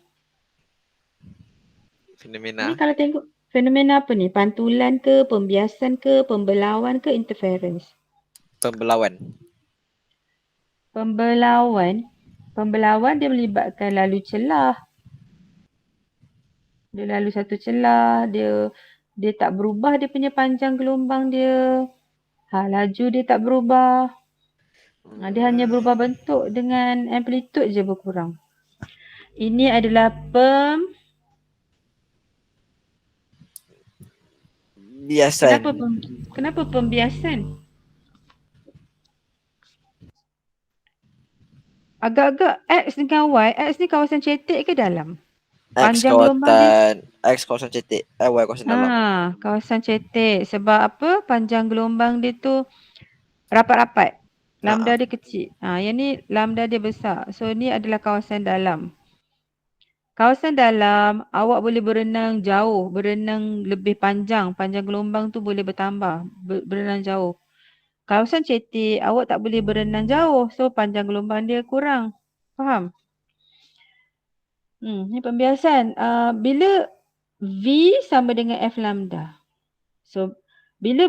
Fenomena. Ni kalau tengok fenomena apa ni? Pantulan ke, pembiasan ke, pembelauan ke, interference? Pembelauan dia melibatkan lalu celah. Dia lalu satu celah, dia tak berubah dia punya panjang gelombang dia. Laju dia tak berubah. Dia hanya berubah bentuk dengan amplitude je berkurang. Ini adalah Biasan. Kenapa pembiasan? Agak-agak X dengan Y, X ni kawasan cetek ke dalam? Panjang gelombang dia. X kawasan cetek, Y kawasan dalam. Kawasan cetek. Sebab apa? Panjang gelombang dia tu rapat-rapat. Lambda dia kecil. Yang ni lambda dia besar. So ni adalah kawasan dalam. Kawasan dalam, awak boleh berenang jauh, berenang lebih panjang. Panjang gelombang tu boleh bertambah, berenang jauh. Kawasan cetek, awak tak boleh berenang jauh. So panjang gelombang dia kurang. Faham? Ni pembiasan. Bila V sama dengan F lambda. So bila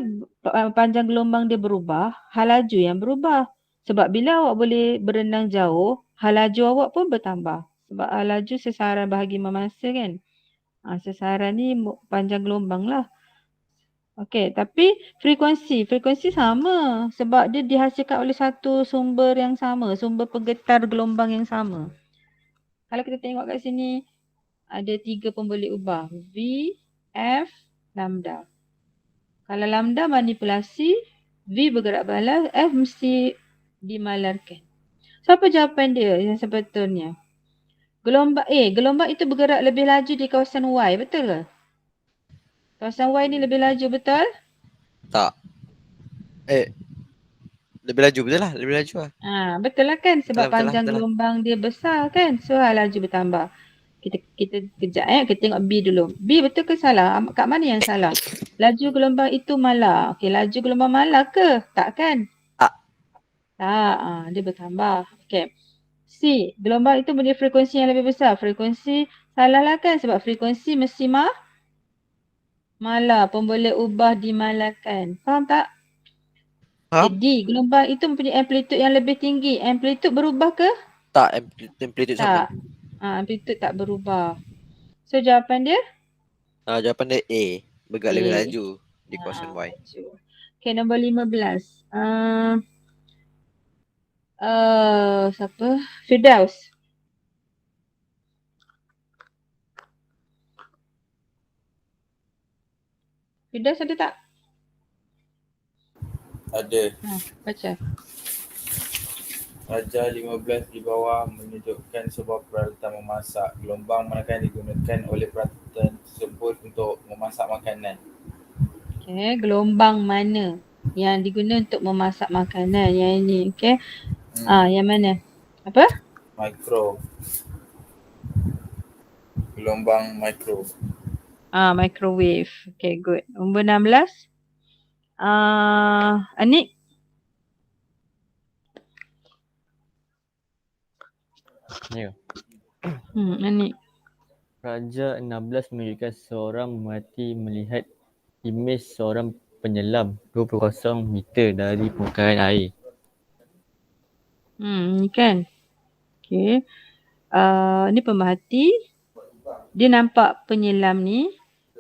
panjang gelombang dia berubah, hal laju yang berubah. Sebab bila awak boleh berenang jauh, hal laju awak pun bertambah. Sebab hal laju sesaran bahagi masa kan. Sesaran ni panjang gelombang lah. Okey, tapi frekuensi sama. Sebab dia dihasilkan oleh satu sumber yang sama. Sumber penggetar gelombang yang sama. Kalau kita tengok kat sini, ada 3 pemboleh ubah. V, F, lambda. Kalau lambda manipulasi, V bergerak balas, F mesti dimalarkan. So apa jawapan dia yang sebetulnya? Gelombang itu bergerak lebih laju di kawasan Y, betul ke? Kawasan Y ni lebih laju, betul? Tak. Lebih laju betul lah, lebih laju lah. Betul lah kan sebab betul panjang gelombang dia besar kan. So hal laju bertambah. Kita kejap kita tengok B dulu. B betul ke salah? Kat mana yang salah? Laju gelombang itu malar. Okey, laju gelombang malar ke? Tak kan? Tak. Dia bertambah. Okey. C, gelombang itu punya frekuensi yang lebih besar. Frekuensi salah lah kan sebab frekuensi mesti malar. Pemboleh ubah dimalarkan. Faham tak? D, gelombang itu mempunyai amplitude yang lebih tinggi. Amplitude berubah ke? Tak, amplitude sama. Amplitude tak berubah. So jawapan dia? Jawapan dia A. Bergerak lebih laju di kawasan Y. Okay, nombor 15. Siapa? Firdaus. Firdaus ada tak? Ada. Baca. Darjah 15 di bawah menunjukkan sebuah peralatan memasak. Gelombang manakah yang digunakan oleh peralatan tersebut untuk memasak makanan? Okay, gelombang mana yang digunakan untuk memasak makanan? Yang ini, okay. Yang mana? Apa? Mikro. Gelombang mikro. Microwave. Okay, good. Nombor 16. Anik? Ya. Anik. Raja 16 menunjukkan seorang merhati melihat imej seorang penyelam 20 meter dari permukaan air. Ni kan. Okay. Ni pemerhati. Dia nampak penyelam ni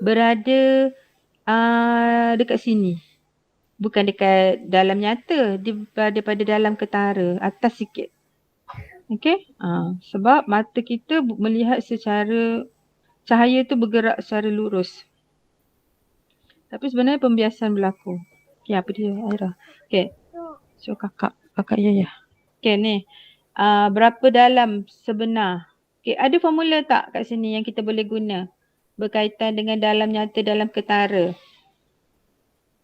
berada dekat sini. Bukan dekat dalam nyata. Dia berada pada dalam ketara. Atas sikit. Okay. Sebab mata kita melihat secara cahaya tu bergerak secara lurus. Tapi sebenarnya pembiasan berlaku. Okay, apa dia Aira? Okay. So kakak Yaya. Okay ni. Berapa dalam sebenar? Okay, ada formula tak kat sini yang kita boleh guna? Berkaitan dengan dalam nyata dalam ketara.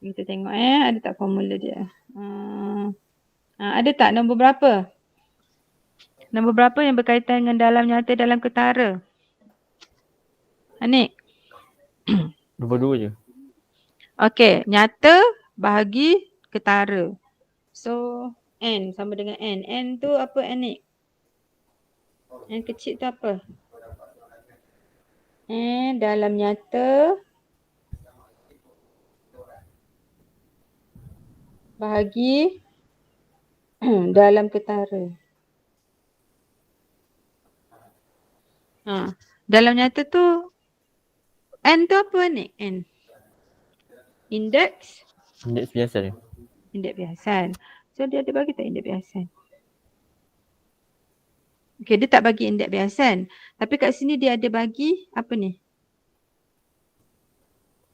Kita tengok ada tak formula dia. Ada tak nombor berapa? Nombor berapa yang berkaitan dengan dalam nyata dalam ketara? Anik? Nombor 2 je. Okay, nyata bahagi ketara. So, N sama dengan N. N tu apa Anik? N kecil tu apa? N dalam nyata bahagi dalam ketara. Dalam nyata tu N tu apa Anik? N. Indeks? Indeks biasa dia. Indeks biasan. So dia ada bagi tak indeks biasan? Okay, dia tak bagi indeks biasan. Tapi kat sini dia ada bagi apa ni?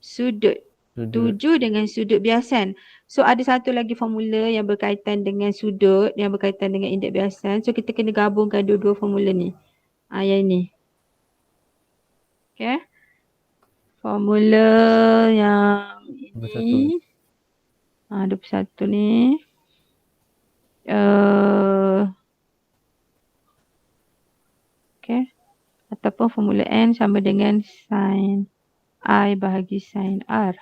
Sudut. 7 dengan sudut biasan. So ada satu lagi formula yang berkaitan dengan sudut, yang berkaitan dengan indeks biasan. So kita kena gabungkan dua-dua formula ni. Yang ini. Okay. Formula yang ini. 21 ni. Okay. Ataupun formula N sama dengan sin I bahagi sin R.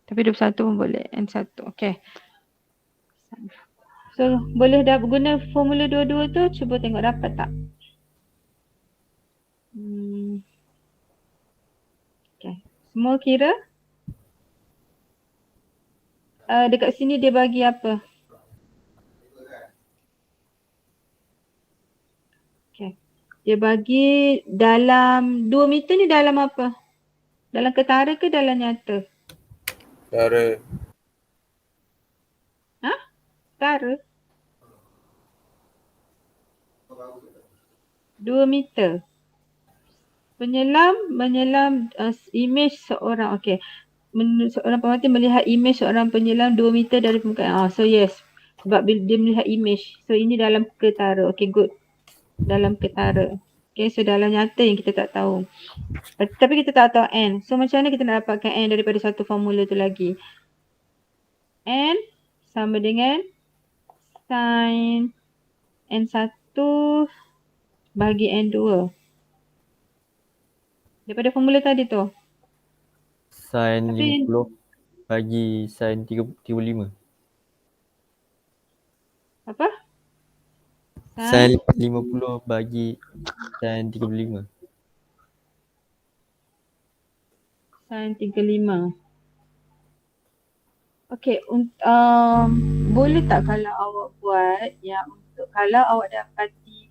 Tapi 21 pun boleh. N1. Okay. So boleh dah guna formula dua-dua tu. Cuba tengok dapat tak. Okay. Semua kira. Dekat sini dia bagi apa? Okay. Dia bagi dalam 2 meter ni dalam apa? Dalam ketara ke dalam nyata? Ketara. Ketara? 2 meter. Menyelam imej seorang. Okay. Seorang pemerhati melihat imej seorang penyelam 2 meter dari permukaan. So yes. Sebab dia melihat imej. So ini dalam ketara. Okay, good. Dalam ketara. Okay, so dalam nyata yang kita tak tahu. Tapi kita tak tahu N. So macam mana kita nak dapatkan N daripada satu formula tu lagi? N sama dengan sin N1 bagi N2. Daripada formula tadi tu. Sin 50 bagi sin 35. Apa? Sin 50 bagi sin 35. Sin 35. Okay, boleh tak kalau awak buat yang untuk kalau awak dapati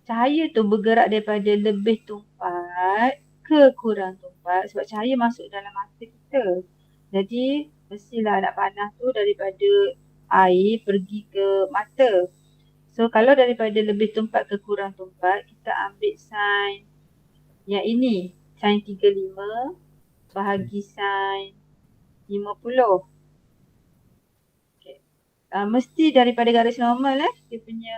cahaya tu bergerak daripada lebih tumpat ke kurang tumpat sebab cahaya masuk dalam mata kita. Jadi mestilah nak panah tu daripada air pergi ke mata. So kalau daripada lebih tumpat ke kurang tumpat, kita ambil sign yang ini. sin 35 bahagi sin 50. Okay. Mesti daripada garis normal dia punya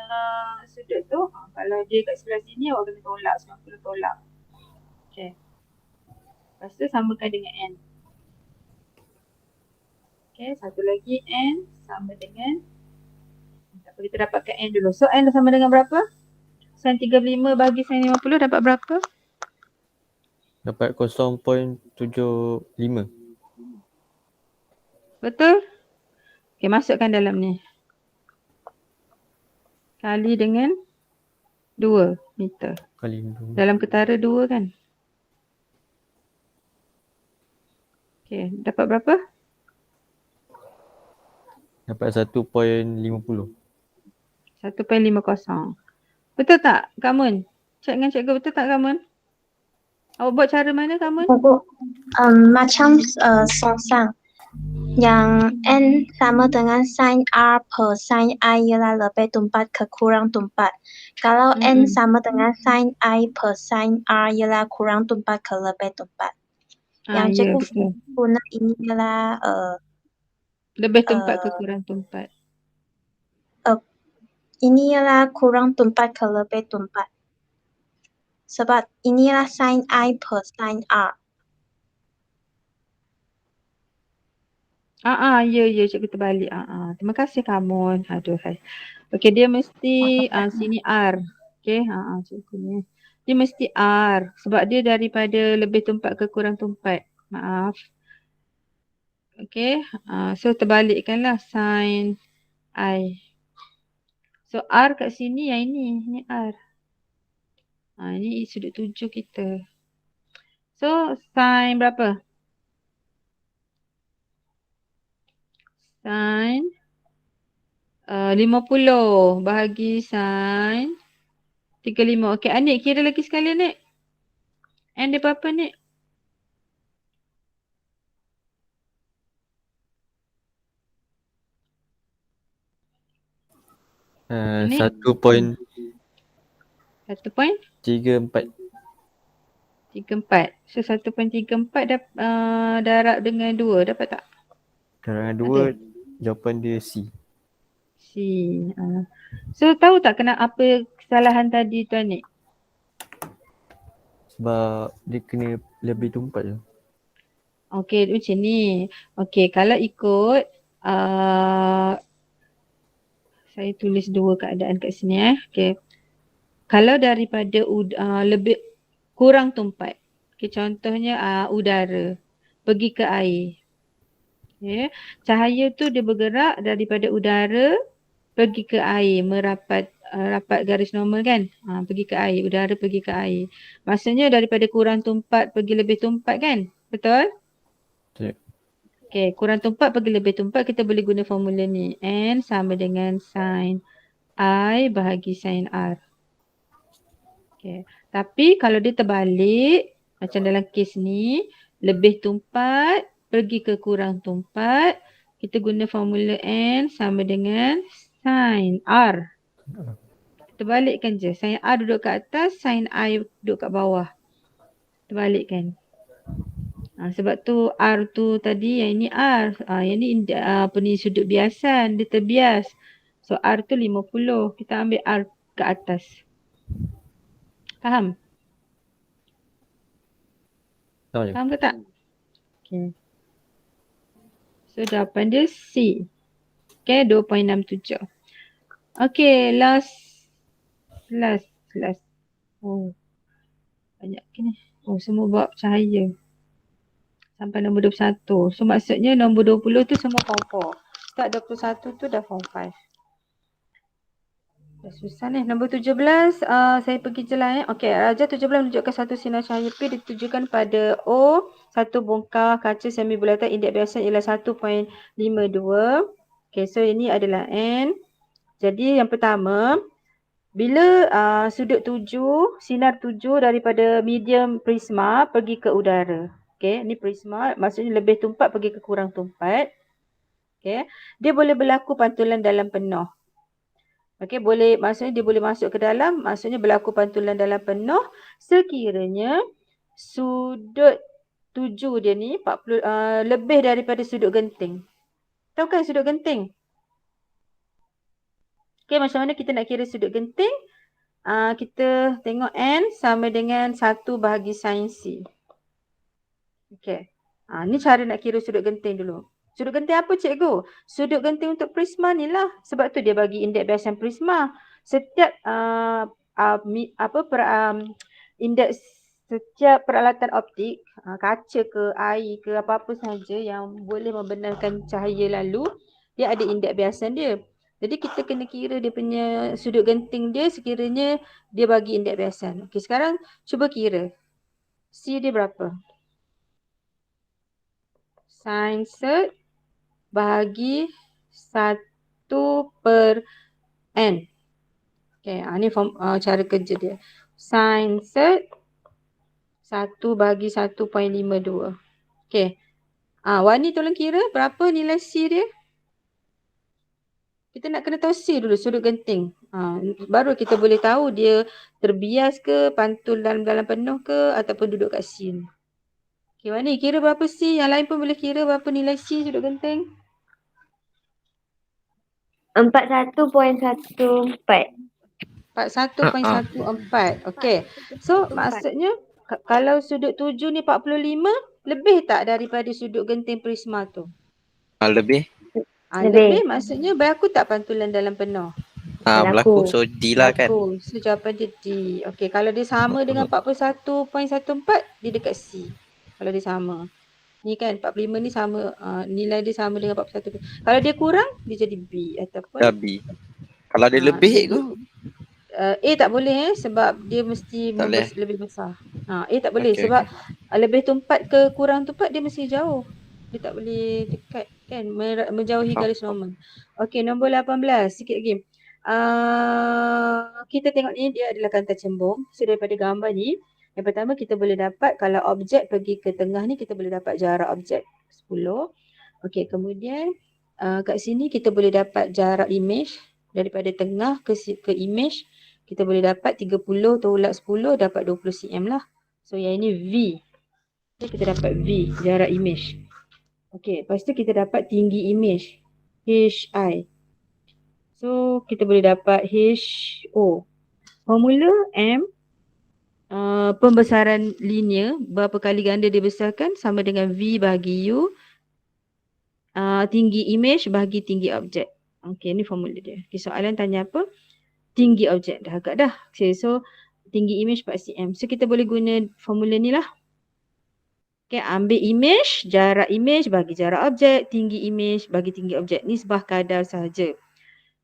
sudut tu. Kalau dia kat sebelah sini awak kena tolak 90 tolak. Okay. Lepas tu samakan dengan n. Okay, satu lagi n sama dengan, tak apa, kita dapatkan n dulu. So n sama dengan berapa? Sin 35 bahagi sin 50 dapat berapa? Dapat 0.75. Betul? Okay, masukkan dalam ni. Kali dengan 2 meter. Kali 2. Dalam ketara 2 kan? Okay, dapat berapa? Dapat 1.50. 1.50. Betul tak, Kak Mun? Cek dengan cikgu, betul tak, Kak Mun? Awak buat cara mana, Kak Mun? Macam songsang. Yang n sama dengan sin r per sin i ialah lebih tumpat ke kurang tumpat. Kalau n sama dengan sin i per sin r ialah kurang tumpat ke lebih tumpat. Yang cikgu guna ini ialah lebih tumpat ke kurang tumpat. Ini ialah kurang tumpat ke lebih tumpat. Sebab ini ialah sin i per sin r. Ya, cikgu terbalik. Terima kasih kamu. Aduhai. Okey, dia mesti sini R. Okey, cikgu ni. Dia mesti R sebab dia daripada lebih tumpat ke kurang tumpat. Maaf. Okey, so terbalikkanlah sin I. So R kat sini yang ini R. Ini sudut 7 kita. So sin berapa? Sin 50 bahagi sin 35. Okey, Anik kira lagi sekali, Nik. N dia berapa, Nik? Nik? 1.34. 34. So 1.34 darab dengan 2 dapat tak? Darab dengan 2 jawapan dia C. C. So tahu tak apa kesalahan tadi tu, Anik? Sebab dia kena lebih tumpat je. Okey, macam ni. Okey, kalau ikut saya tulis 2 keadaan kat sini Okey. Kalau daripada lebih kurang tumpat. Okey, contohnya udara pergi ke air. Okay. Cahaya tu dia bergerak daripada udara pergi ke air, merapat rapat garis normal kan? Pergi ke air, udara pergi ke air. Maksudnya daripada kurang tumpat pergi lebih tumpat kan? Betul? Betul. Okay, kurang tumpat pergi lebih tumpat, kita boleh guna formula ni. N sama dengan sin I bahagi sin R. Okay. Tapi kalau dia terbalik, macam dalam kes ni, lebih tumpat pergi ke kurang tumpat, kita guna formula N sama dengan sin R. Kita balikkan je. Sin R duduk kat atas, sin I duduk kat bawah. Kita balikkan. Sebab tu R tu tadi, yang ini R. Yang ni sudut biasan, dia terbias. So R tu 50. Kita ambil R ke atas. Faham? Faham ke tak? Okay. So jawapan dia C. Okay, 2.67. Okay, last. Oh, banyak ni. Oh, semua bab cahaya. Sampai nombor 21. So maksudnya nombor 20 tu semua form 4. Start 21 tu dah form 5. Dah susah ni. Nombor 17, saya pergi je lah Okey, Raja 17 menunjukkan satu sinar cahaya P ditujukan pada O, satu bongkar kaca semi bulatan, indeks biasa ialah 1.52. Okey, so ini adalah N. Jadi yang pertama, bila sudut 7, sinar 7 daripada medium prisma pergi ke udara. Okey, ni prisma maksudnya lebih tumpat pergi ke kurang tumpat. Okey, dia boleh berlaku pantulan dalam penuh. Okey, maksudnya dia boleh masuk ke dalam, maksudnya berlaku pantulan dalam penuh sekiranya sudut tuju dia ni 40 lebih daripada sudut genting. Tahu kan sudut genting? Okey, macam mana kita nak kira sudut genting? Kita tengok N sama dengan 1 bahagi sin C. Okey. Ni cara nak kira sudut genting dulu. Sudut genting apa cikgu? Sudut genting untuk prisma ni lah. Sebab tu dia bagi indeks biasan prisma. Setiap indeks setiap peralatan optik, kaca ke, air ke, apa-apa sahaja yang boleh membenarkan cahaya lalu, dia ada indeks biasan dia. Jadi kita kena kira dia punya sudut genting dia sekiranya dia bagi indeks biasan. Okey, sekarang cuba kira. C dia berapa? Sin set bahagi 1/n. Okey, ni form cara kerja dia. Sin set 1 bahagi 1.52. Okey. Wani tolong kira berapa nilai C dia? Kita nak kena tahu C dulu, sudut genting. Baru kita boleh tahu dia terbias ke, pantul dalam penuh ke, ataupun duduk kat C ni. Okey, Wani kira berapa C? Yang lain pun boleh kira berapa nilai C sudut genting? 41.14. 41.14. Okey. So maksudnya kalau sudut tuju ni 45, lebih tak daripada sudut genting prisma tu? Lebih. Lebih maksudnya berlaku tak pantulan dalam penuh? Berlaku. So D lah kan. Berlaku. So jawapan dia D. Okey, kalau dia sama dengan 41.14, dia dekat C. Kalau dia sama. Ni kan 45 ni sama, nilai dia sama dengan 41. Kalau dia kurang, dia jadi B ataupun B. Kalau dia lebih tu? A tak boleh sebab dia mesti lebih besar. A tak boleh sebab lebih tumpat ke kurang tumpat dia mesti jauh. Dia tak boleh dekat kan, menjauhi garis normal. Okey, nombor 18. Sikit lagi. Kita tengok ni dia adalah kanta cembung. So daripada gambar ni, yang pertama kita boleh dapat kalau objek pergi ke tengah ni kita boleh dapat jarak objek 10. Okey, kemudian kat sini kita boleh dapat jarak image daripada tengah ke image. Kita boleh dapat 30 tolak 10 dapat 20 cm lah. So yang ini V. So, kita dapat V, jarak image. Okey, lepas tu kita dapat tinggi image, HI. So kita boleh dapat HO. Formula M, pembesaran linear, berapa kali ganda dibesarkan sama dengan V bahagi U. Tinggi image bahagi tinggi objek. Okey, ni formula dia. Okay, soalan tanya apa? Tinggi objek. Dah agak dah. Okay, so tinggi image 4 cm. So kita boleh guna formula ni lah. Okay, ambil image, jarak image bagi jarak objek, tinggi image bagi tinggi objek. Nisbah kadar sahaja.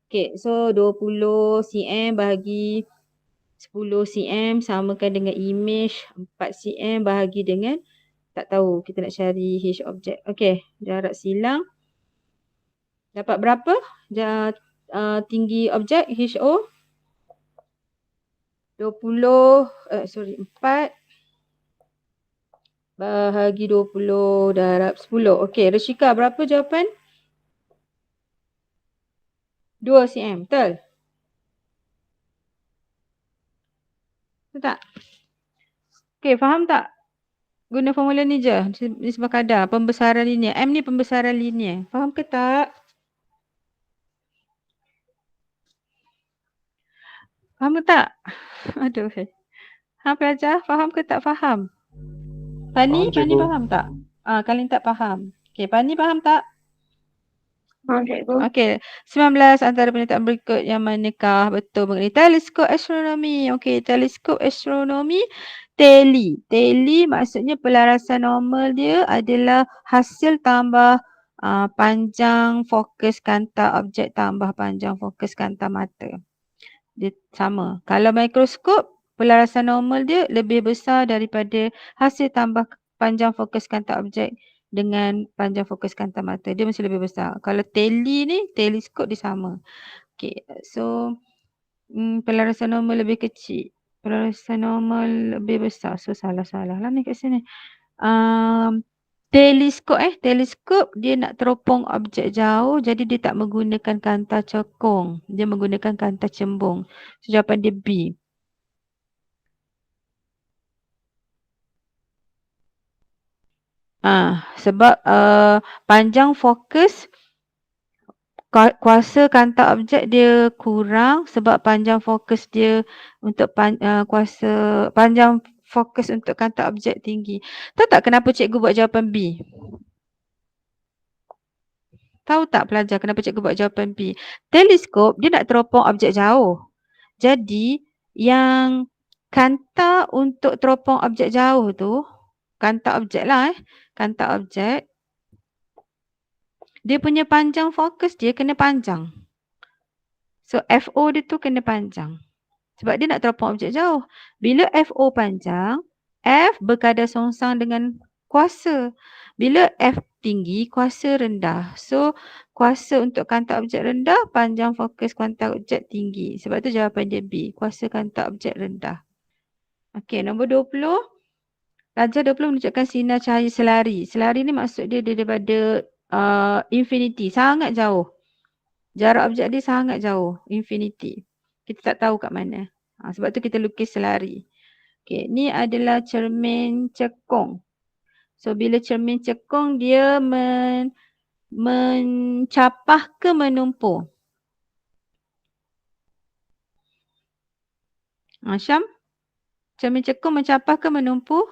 Okay, so 20 cm bagi 10 cm samakan dengan image 4 cm bahagi dengan tak tahu, kita nak cari H objek. Okay, jarak silang. Dapat berapa? Tinggi objek HO 4 bahagi 20 darab 10. Okey, Rashika berapa jawapan? 2 cm, betul? Betul tak? Okey, faham tak? Guna formula ni je, nisbah kadar, pembesaran linear. M ni pembesaran linear. Faham ke tak? Faham ke tak? Aduh. Pelajar, faham ke tak faham? Pani faham tak? Kalian tak faham. Okey, Pani faham tak? Faham cikgu. Okey, 19 antara pernyataan berikut yang manakah betul mengenai teleskop astronomi? Okey, teleskop astronomi, teli maksudnya pelarasan normal dia adalah hasil tambah panjang fokus kanta objek tambah panjang fokus kanta mata. Dia sama. Kalau mikroskop, pelarasan normal dia lebih besar daripada hasil tambah panjang fokus kanta objek dengan panjang fokus kanta mata. Dia mesti lebih besar. Kalau teleskop dia sama. Okay, so pelarasan normal lebih kecil. Pelarasan normal lebih besar. So salah-salah lah ni kat sini. Teleskop dia nak teropong objek jauh, jadi dia tak menggunakan kanta cekung. Dia menggunakan kanta cembung. So jawapan dia B. Sebab panjang fokus kuasa kanta objek dia kurang sebab panjang fokus dia untuk panjang fokus untuk kanta objek tinggi. Tahu tak kenapa cikgu buat jawapan B? Tahu tak pelajar kenapa cikgu buat jawapan B? Teleskop dia nak teropong objek jauh. Jadi yang kanta untuk teropong objek jauh tu, kanta objek lah kanta objek, dia punya panjang fokus dia kena panjang. So FO dia tu kena panjang. Sebab dia nak teropong objek jauh. Bila FO panjang, F berkadar songsang dengan kuasa. Bila F tinggi, kuasa rendah. So kuasa untuk kanta objek rendah, panjang fokus kanta objek tinggi. Sebab tu jawapan dia B, kuasa kanta objek rendah. Okey, nombor 20. Pelajar 20 menunjukkan sinar cahaya selari. Selari ni maksud dia daripada infinity, sangat jauh. Jarak objek dia sangat jauh, infinity. Kita tak tahu kat mana. Sebab tu kita lukis selari. Okey, ni adalah cermin cekung. So bila cermin cekung dia mencapah ke menumpur? Syam? Cermin cekung mencapah ke menumpur?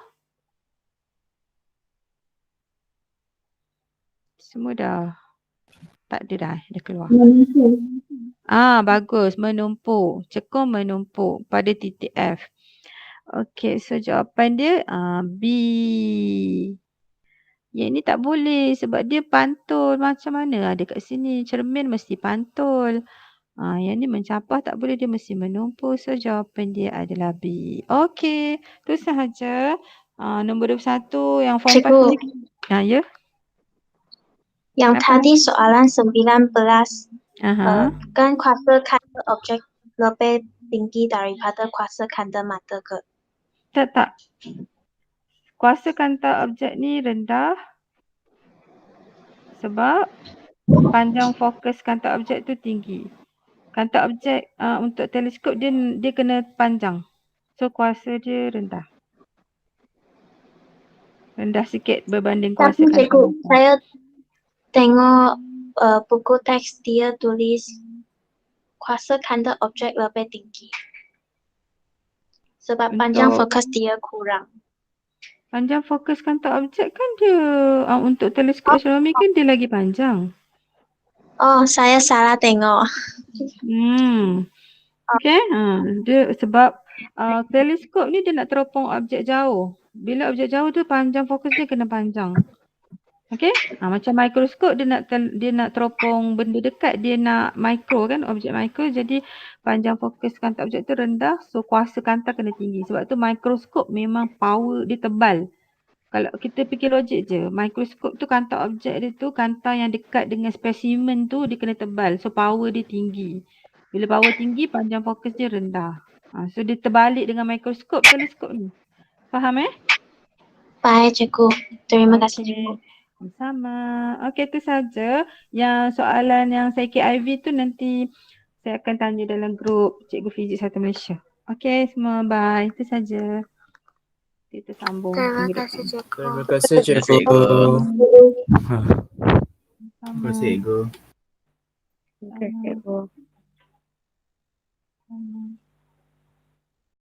Semua dah tak ada dah keluar. Bagus, menumpuk. Cekung menumpuk pada titik F. Okey, so jawapan dia B. Yang ni tak boleh sebab dia pantul. Macam mana ada kat sini? Cermin mesti pantul. Yang ni mencapah tak boleh, dia mesti menumpuk. So jawapan dia adalah B. Okey, tu sahaja. Nombor 21 yang form 5 ni. Ya? Yang tadi soalan 19. Kan kuasa kanta objek lebih tinggi daripada kuasa kanta mata ke? Tak. Kuasa kanta objek ni rendah sebab panjang fokus kanta objek tu tinggi. Kanta objek untuk teleskop dia kena panjang. So kuasa dia rendah. Rendah sikit berbanding kuasa kanta Tapi cikgu, mata. saya tengok buku teks dia tulis kuasa kanta objek lebih tinggi. Sebab panjang fokus dia kurang. Panjang fokus kanta objek kan dia untuk teleskop astronomi kan dia lagi panjang. Oh, saya salah tengok. Okey, dia sebab teleskop ni dia nak teropong objek jauh. Bila objek jauh tu panjang fokus dia kena panjang. Okey? Macam mikroskop dia nak teropong benda dekat, dia nak mikro kan, objek mikro, jadi panjang fokus kanta objek tu rendah, so kuasa kanta kena tinggi. Sebab tu mikroskop memang power dia tebal. Kalau kita fikir logik je, mikroskop tu kanta objek dia tu, kanta yang dekat dengan spesimen tu dia kena tebal. So power dia tinggi. Bila power tinggi, panjang fokus dia rendah. So dia terbalik dengan mikroskop, teleskop ni. Faham Baik cikgu. Terima kasih cikgu. Sama. Okey, itu saja. Yang soalan yang saya KIV tu nanti saya akan tanya dalam grup Cikgu Fizik 1 Malaysia. Okey, semua bye. Itu saja. Kita sambung. Terima kasih cikgu. Terima kasih cikgu. Terima kasih cikgu. Terima kasih cikgu. Sama.